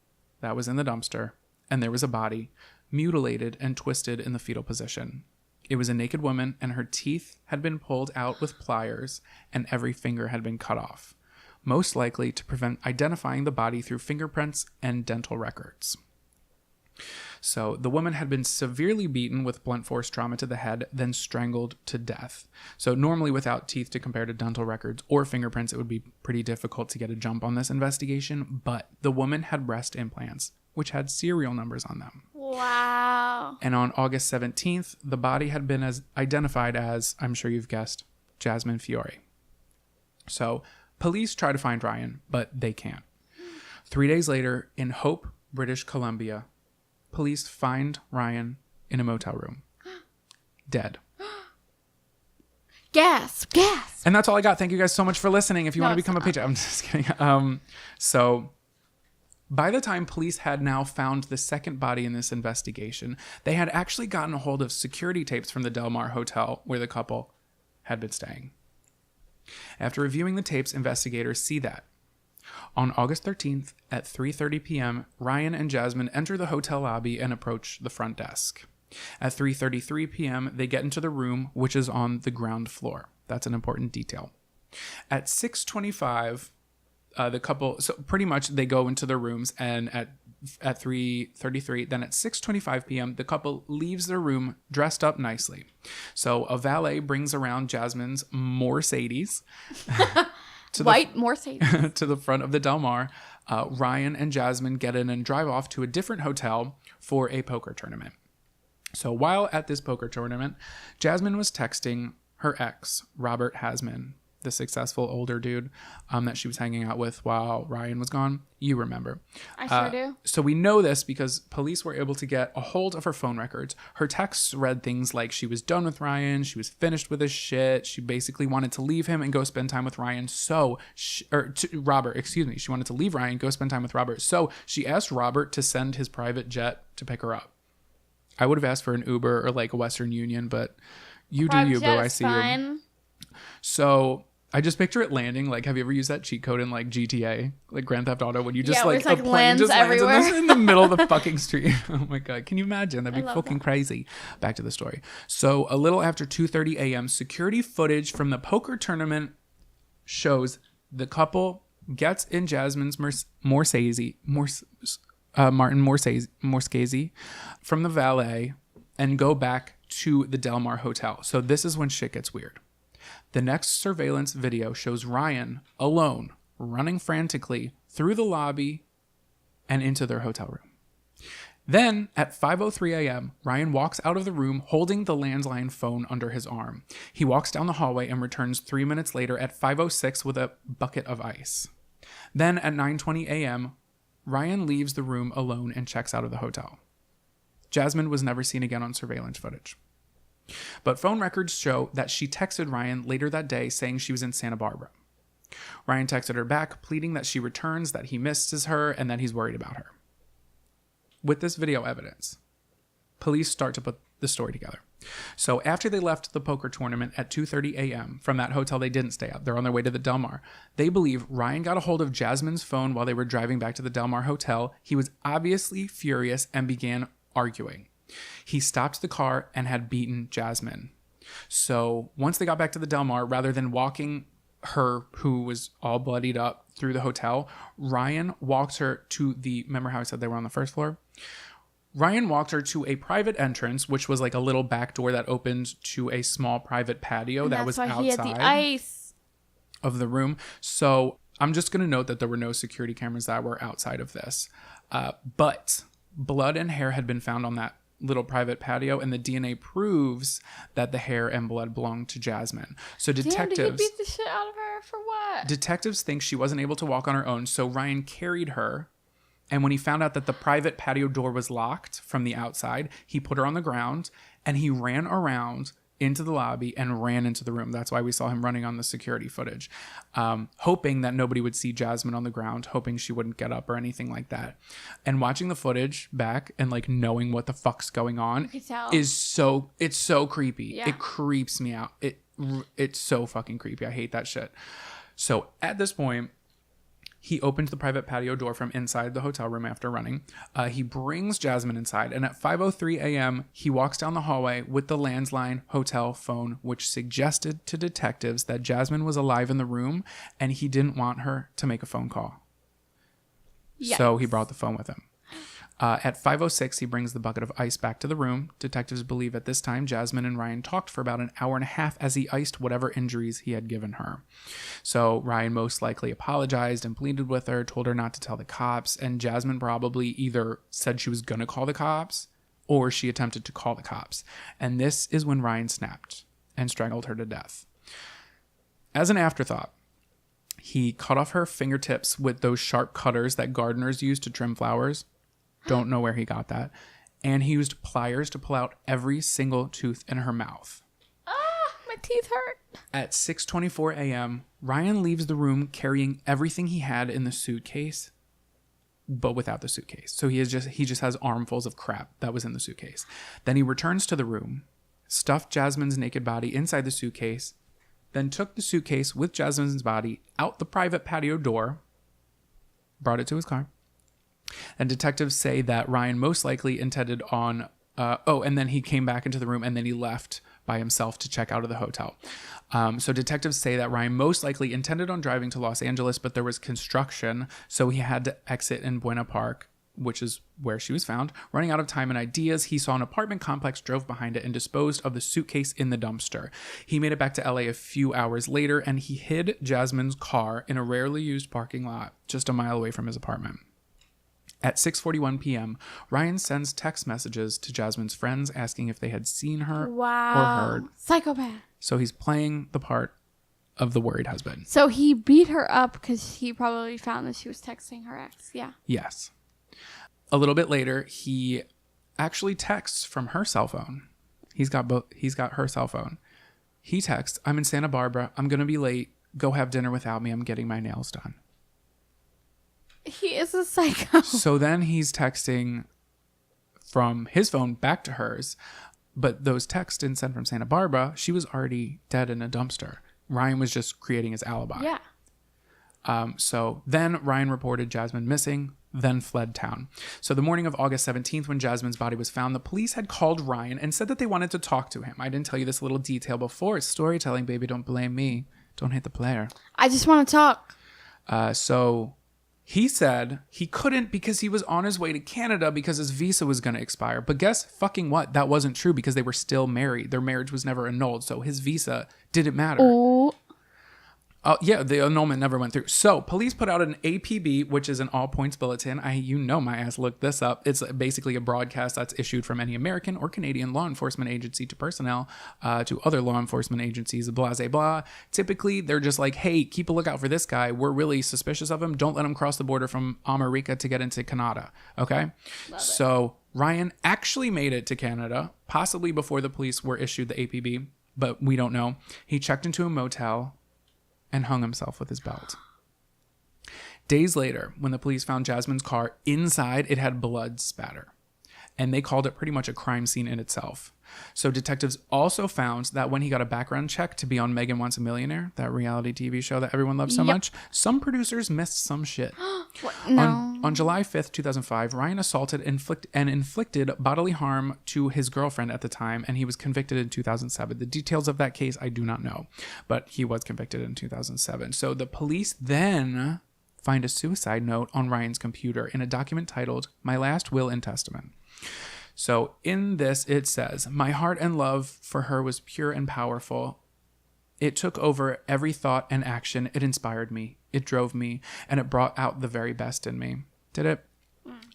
Speaker 2: that was in the dumpster, and there was a body, mutilated and twisted in the fetal position. It was a naked woman, and her teeth had been pulled out with pliers, and every finger had been cut off, most likely to prevent identifying the body through fingerprints and dental records. So the woman had been severely beaten with blunt force trauma to the head, then strangled to death. So normally without teeth to compare to dental records or fingerprints, it would be pretty difficult to get a jump on this investigation. But the woman had breast implants, which had serial numbers on them.
Speaker 3: Wow.
Speaker 2: And on August 17th, the body had been identified as, I'm sure you've guessed, Jasmine Fiore. So police try to find Ryan, but they can't. 3 days later, in Hope, British Columbia, police find Ryan in a motel room, dead.
Speaker 3: Gas.
Speaker 2: And that's all I got. Thank you guys so much for listening. If you
Speaker 3: No,
Speaker 2: want to
Speaker 3: it's
Speaker 2: become a
Speaker 3: not.
Speaker 2: patron, I'm just kidding. So by the time police had now found the second body in this investigation, they had actually gotten a hold of security tapes from the Del Mar Hotel where the couple had been staying. After reviewing the tapes, investigators see that on August 13th at 3:30 p.m., Ryan and Jasmine enter the hotel lobby and approach the front desk. At 3:33 p.m., they get into the room, which is on the ground floor. That's an important detail. At 6:25, the couple, so pretty much they go into their rooms, and at 3:33, then at 6:25 p.m., the couple leaves their room dressed up nicely. So a valet brings around Jasmine's Morcedes
Speaker 3: White Morcedes.
Speaker 2: to the front of the Del Mar. Ryan and Jasmine get in and drive off to a different hotel for a poker tournament. So while at this poker tournament, Jasmine was texting her ex, Robert Hasman, the successful older dude that she was hanging out with while Ryan was gone. You remember.
Speaker 3: I sure do.
Speaker 2: So we know this because police were able to get a hold of her phone records. Her texts read things like she was done with Ryan, she was finished with his shit, she basically wanted to leave him and go spend time with Ryan. She wanted to leave Ryan, go spend time with Robert. So she asked Robert to send his private jet to pick her up. I would have asked for an Uber or like a Western Union, but you do you, boo. I see you. So I just picture it landing. Like, have you ever used that cheat code in like GTA, like Grand Theft Auto, when you just
Speaker 3: where
Speaker 2: like
Speaker 3: it's, like,
Speaker 2: a plane
Speaker 3: lands
Speaker 2: just lands
Speaker 3: everywhere.
Speaker 2: in the middle of the fucking street? Oh my god, can you imagine? That'd be
Speaker 3: love
Speaker 2: fucking crazy. Back to the story. So a little after 2:30 a.m., security footage from the poker tournament shows the couple gets in Jasmine's Morcedes from the valet and go back to the Del Mar Hotel. So this is when shit gets weird. The next surveillance video shows Ryan alone running frantically through the lobby and into their hotel room. Then at 5:03 a.m., Ryan walks out of the room holding the landline phone under his arm. He walks down the hallway and returns 3 minutes later at 5:06 with a bucket of ice. Then at 9:20 a.m., Ryan leaves the room alone and checks out of the hotel. Jasmine was never seen again on surveillance footage. But phone records show that she texted Ryan later that day saying she was in Santa Barbara. Ryan texted her back, pleading that she returns, that he misses her, and that he's worried about her. With this video evidence, police start to put the story together. So after they left the poker tournament at 2:30 a.m. from that hotel they didn't stay at, they're on their way to the Del Mar. They believe Ryan got a hold of Jasmine's phone while they were driving back to the Del Mar Hotel. He was obviously furious and began arguing. He stopped the car and had beaten Jasmine. So once they got back to the Del Mar, rather than walking her, who was all bloodied up, through the hotel, Ryan walked her to remember how I said they were on the first floor? Ryan walked her to a private entrance, which was like a little back door that opened to a small private patio that was outside
Speaker 3: he had the ice
Speaker 2: of the room. So I'm just going to note that there were no security cameras that were outside of this. But blood and hair had been found on that little private patio, and the DNA proves that the hair and blood belonged to Jasmine. So detectives...
Speaker 3: Damn, did he beat the shit out of her for what?
Speaker 2: Detectives think she wasn't able to walk on her own, so Ryan carried her. And when he found out that the private patio door was locked from the outside, he put her on the ground and he ran around into the lobby and ran into the room. That's why we saw him running on the security footage, hoping that nobody would see Jasmine on the ground, hoping she wouldn't get up or anything like that. And watching the footage back and like knowing what the fuck's going on it's so creepy.
Speaker 3: Yeah.
Speaker 2: It creeps me out. It's so fucking creepy. I hate that shit. So at this point, he opens the private patio door from inside the hotel room after running. He brings Jasmine inside, and at 5:03 a.m., he walks down the hallway with the landline hotel phone, which suggested to detectives that Jasmine was alive in the room, and he didn't want her to make a phone call. Yes. So he brought the phone with him. At 5:06, he brings the bucket of ice back to the room. Detectives believe at this time Jasmine and Ryan talked for about an hour and a half as he iced whatever injuries he had given her. So Ryan most likely apologized and pleaded with her, told her not to tell the cops, and Jasmine probably either said she was going to call the cops or she attempted to call the cops. And this is when Ryan snapped and strangled her to death. As an afterthought, he cut off her fingertips with those sharp cutters that gardeners use to trim flowers. Don't know where he got that. And he used pliers to pull out every single tooth in her mouth.
Speaker 3: Ah, my teeth hurt.
Speaker 2: At 6:24 a.m., Ryan leaves the room carrying everything he had in the suitcase, but without the suitcase. So he just has armfuls of crap that was in the suitcase. Then he returns to the room, stuffed Jasmine's naked body inside the suitcase, then took the suitcase with Jasmine's body out the private patio door, brought it to his car. And detectives say that Ryan most likely intended on and then he came back into the room and then he left by himself to check out of the hotel. So detectives say that Ryan most likely intended on driving to Los Angeles, but there was construction, so he had to exit in Buena Park, which is where she was found. Running out of time and ideas, he saw an apartment complex, drove behind it, and disposed of the suitcase in the dumpster. He made it back to LA a few hours later, and he hid Jasmine's car in a rarely used parking lot just a mile away from his apartment. At 6:41 p.m., Ryan sends text messages to Jasmine's friends asking if they had seen her or heard.
Speaker 3: Psychopath.
Speaker 2: So he's playing the part of the worried husband.
Speaker 3: So he beat her up because he probably found that she was texting her ex. Yeah.
Speaker 2: Yes. A little bit later, he actually texts from her cell phone. He's got her cell phone. He texts, "I'm in Santa Barbara. I'm going to be late. Go have dinner without me. I'm getting my nails done."
Speaker 3: He is a psycho.
Speaker 2: So then he's texting from his phone back to hers, but those texts didn't send from Santa Barbara. She was already dead in a dumpster. Ryan was just creating his alibi.
Speaker 3: Yeah.
Speaker 2: So then Ryan reported Jasmine missing, then fled town. So the morning of August 17th, when Jasmine's body was found, the police had called Ryan and said that they wanted to talk to him. I didn't tell you this little detail before. It's storytelling, baby. Don't blame me. Don't hit the player.
Speaker 3: I just want to talk.
Speaker 2: So he said he couldn't because he was on his way to Canada because his visa was going to expire. But guess fucking what? That wasn't true because they were still married. Their marriage was never annulled. So his visa didn't matter.
Speaker 3: Oh.
Speaker 2: Yeah, the annulment never went through. So police put out an APB, which is an all points bulletin. My ass looked this up. It's basically a broadcast that's issued from any American or Canadian law enforcement agency to personnel, to other law enforcement agencies, blah, blah, blah. Typically, they're just like, hey, keep a lookout for this guy. We're really suspicious of him. Don't let him cross the border from America to get into Canada. Okay? So Ryan actually made it to Canada, possibly before the police were issued the APB, but we don't know. He checked into a motel and hung himself with his belt. Days later, when the police found Jasmine's car, inside it had blood spatter, and they called it pretty much a crime scene in itself. So detectives also found that when he got a background check to be on Megan Wants a Millionaire, that reality TV show that everyone loves so much, some producers missed some shit.
Speaker 3: No.
Speaker 2: On July 5th, 2005, Ryan assaulted and inflicted bodily harm to his girlfriend at the time, and he was convicted in 2007. The details of that case I do not know, but he was convicted in 2007. So the police then find a suicide note on Ryan's computer in a document titled "My Last Will and Testament." So in this, it says, "My heart and love for her was pure and powerful. It took over every thought and action. It inspired me. It drove me, and it brought out the very best in me." Did it?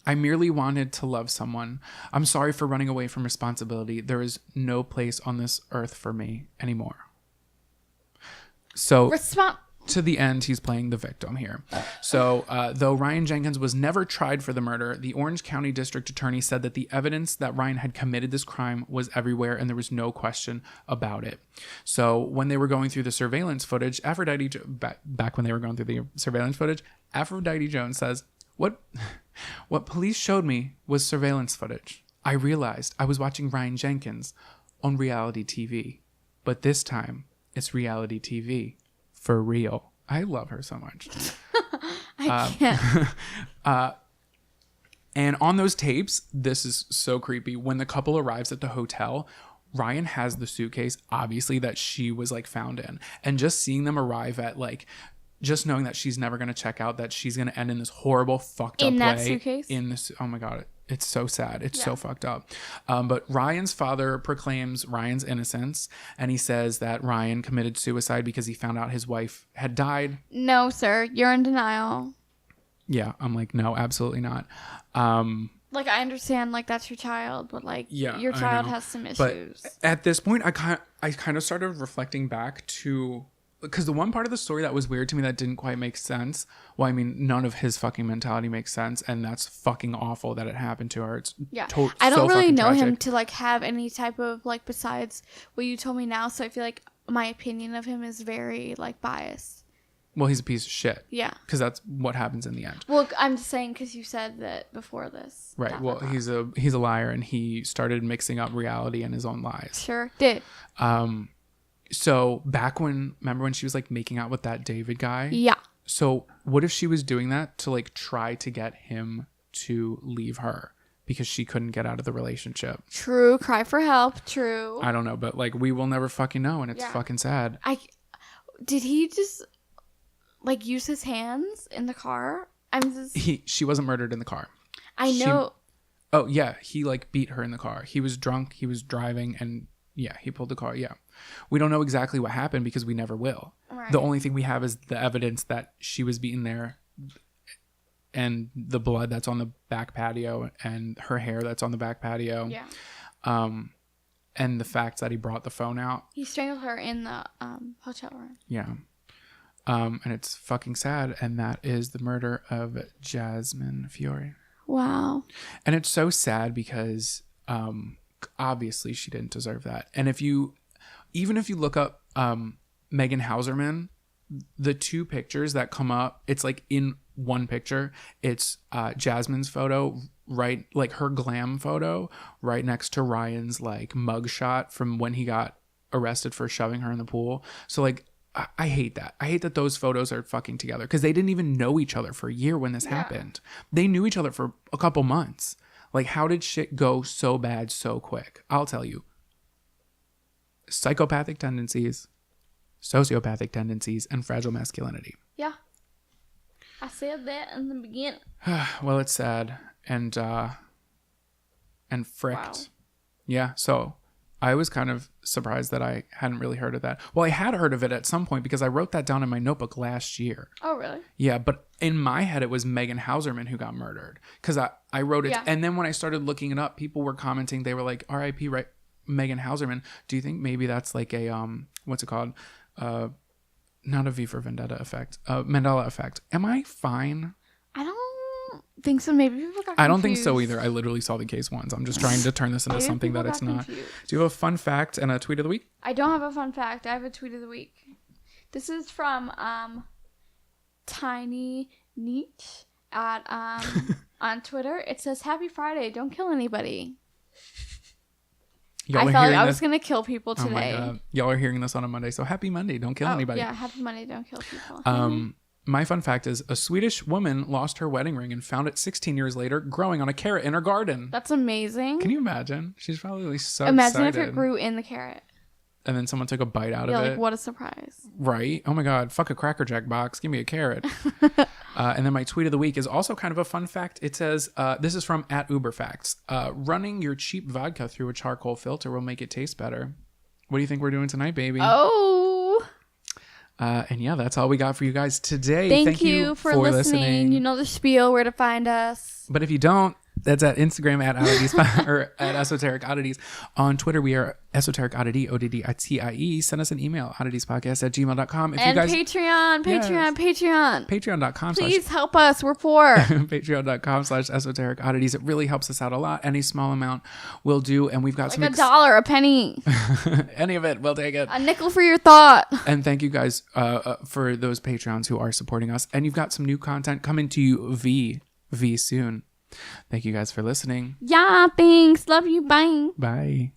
Speaker 2: I merely wanted to love someone. I'm sorry for running away from responsibility. There is no place on this earth for me anymore. So to the end, he's playing the victim here. So though Ryan Jenkins was never tried for the murder, the Orange County District Attorney said that the evidence that Ryan had committed this crime was everywhere and there was no question about it. So when they were going through the surveillance footage, back when they were going through the surveillance footage, Aphrodite Jones says, What police showed me was surveillance footage. I realized I was watching Ryan Jenkins on reality TV, but this time it's reality TV. For real. I love her so much.
Speaker 3: I can't.
Speaker 2: And on those tapes, this is so creepy. When the couple arrives at the hotel, Ryan has the suitcase, obviously, that she was like found in. And just seeing them arrive at just knowing that she's never going to check out, that she's going to end in this horrible, fucked up way.
Speaker 3: In that suitcase?
Speaker 2: Oh my God. It's so sad. It's so fucked up. But Ryan's father proclaims Ryan's innocence, and he says that Ryan committed suicide because he found out his wife had died.
Speaker 3: No, sir. You're in denial.
Speaker 2: Yeah. I'm like, no, absolutely not.
Speaker 3: I understand, that's your child, but your child has some issues.
Speaker 2: But at this point, I kind of started reflecting back to, because the one part of the story that was weird to me that didn't quite make sense. Well, I mean, none of his fucking mentality makes sense, and that's fucking awful that it happened to her. It's
Speaker 3: I don't really know him to have any type of besides what you told me now. So I feel like my opinion of him is very like biased.
Speaker 2: Well, he's a piece of shit.
Speaker 3: Yeah.
Speaker 2: Because that's what happens in the end.
Speaker 3: Well, I'm just saying because you said that before this.
Speaker 2: Right.
Speaker 3: Blah,
Speaker 2: Well,
Speaker 3: blah, blah.
Speaker 2: he's a liar, and he started mixing up reality and his own lies.
Speaker 3: Sure did.
Speaker 2: So back remember when she was like making out with that David guy?
Speaker 3: Yeah.
Speaker 2: So what if she was doing that to like try to get him to leave her because she couldn't get out of the relationship?
Speaker 3: True. Cry for help. True.
Speaker 2: I don't know, but like we will never fucking know, and it's fucking sad.
Speaker 3: Did he just like use his hands in the car?
Speaker 2: She wasn't murdered in the car.
Speaker 3: I know.
Speaker 2: Oh yeah, he like beat her in the car. He was drunk. He was driving, and yeah, he pulled the car. Yeah, we don't know exactly what happened because we never will.
Speaker 3: Right.
Speaker 2: The only thing we have is the evidence that she was beaten there, and the blood that's on the back patio, and her hair that's on the back patio.
Speaker 3: Yeah.
Speaker 2: And the fact that he brought the phone out.
Speaker 3: He strangled her in the hotel room.
Speaker 2: Yeah. And it's fucking sad. And that is the murder of Jasmine Fiore.
Speaker 3: Wow.
Speaker 2: And it's so sad because obviously she didn't deserve that. And even if you look up Megan Hauserman, the two pictures that come up, it's like in one picture, it's Jasmine's photo, right, like her glam photo, right next to Ryan's like mugshot from when he got arrested for shoving her in the pool. So like I hate that. I hate that those photos are fucking together because they didn't even know each other for a year when this happened. They knew each other for a couple months. Like, how did shit go so bad so quick? I'll tell you. Psychopathic tendencies, sociopathic tendencies, and fragile masculinity.
Speaker 3: Yeah. I said that in the beginning.
Speaker 2: Well, it's sad and fricked.
Speaker 3: Wow.
Speaker 2: Yeah, so I was kind of surprised that I hadn't really heard of that. Well, I had heard of it at some point because I wrote that down in my notebook last year.
Speaker 3: Oh, really?
Speaker 2: Yeah, but in my head, it was Megan Hauserman who got murdered because I wrote it.
Speaker 3: Yeah.
Speaker 2: And then when I started looking it up, people were commenting. They were like, R.I.P. Right, Megan Hauserman. Do you think maybe that's like a, what's it called? Not a V for Vendetta effect. Mandela effect. Am I fine?
Speaker 3: I don't think so. Maybe people got confused.
Speaker 2: I don't think so either. I literally saw the case once. I'm just trying to turn this into
Speaker 3: Maybe
Speaker 2: something
Speaker 3: people
Speaker 2: that it's
Speaker 3: got
Speaker 2: not.
Speaker 3: confused.
Speaker 2: Do you have a fun fact and a tweet of the week?
Speaker 3: I don't have a fun fact. I have a tweet of the week. This is from Tiny Neat at on Twitter. It says, "Happy Friday. Don't kill anybody."
Speaker 2: Y'all
Speaker 3: I
Speaker 2: are
Speaker 3: felt like
Speaker 2: hearing
Speaker 3: I
Speaker 2: this-
Speaker 3: was gonna kill people
Speaker 2: Oh my
Speaker 3: today.
Speaker 2: God. Y'all are hearing this on a Monday, so happy Monday. Don't kill anybody.
Speaker 3: Yeah, happy Monday. Don't kill people.
Speaker 2: My fun fact is a Swedish woman lost her wedding ring and found it 16 years later growing on a carrot in her garden.
Speaker 3: That's amazing.
Speaker 2: Can you imagine? She's probably so
Speaker 3: Imagine
Speaker 2: excited.
Speaker 3: if it grew in the carrot.
Speaker 2: And then someone took a bite out
Speaker 3: Yeah,
Speaker 2: of
Speaker 3: like
Speaker 2: it.
Speaker 3: what a surprise.
Speaker 2: Right? Oh my God. Fuck a Cracker Jack box. Give me a carrot. And then my tweet of the week is also kind of a fun fact. It says, this is from @UberFacts. Running your cheap vodka through a charcoal filter will make it taste better. What do you think we're doing tonight, baby?
Speaker 3: Oh.
Speaker 2: And yeah, that's all we got for you guys today.
Speaker 3: Thank you for listening. You know the spiel, where to find us.
Speaker 2: But if you don't, that's at Instagram at Oddities or at Esoteric Oddities. On Twitter, we are Esoteric Oddity, ODDITIE. Send us an email, odditiespodcast@gmail.com. If
Speaker 3: And
Speaker 2: you guys,
Speaker 3: Patreon.
Speaker 2: patreon.com
Speaker 3: Please help us. We're poor.
Speaker 2: patreon.com/esoteric oddities. It really helps us out a lot. Any small amount will do. And we've got
Speaker 3: Like $1, a penny,
Speaker 2: any of it, we'll take it.
Speaker 3: a nickel for your thought.
Speaker 2: And thank you guys for those Patreons who are supporting us. And you've got some new content coming to you V soon. Thank you guys for listening.
Speaker 3: Yeah, thanks. Love you. Bye.
Speaker 2: Bye.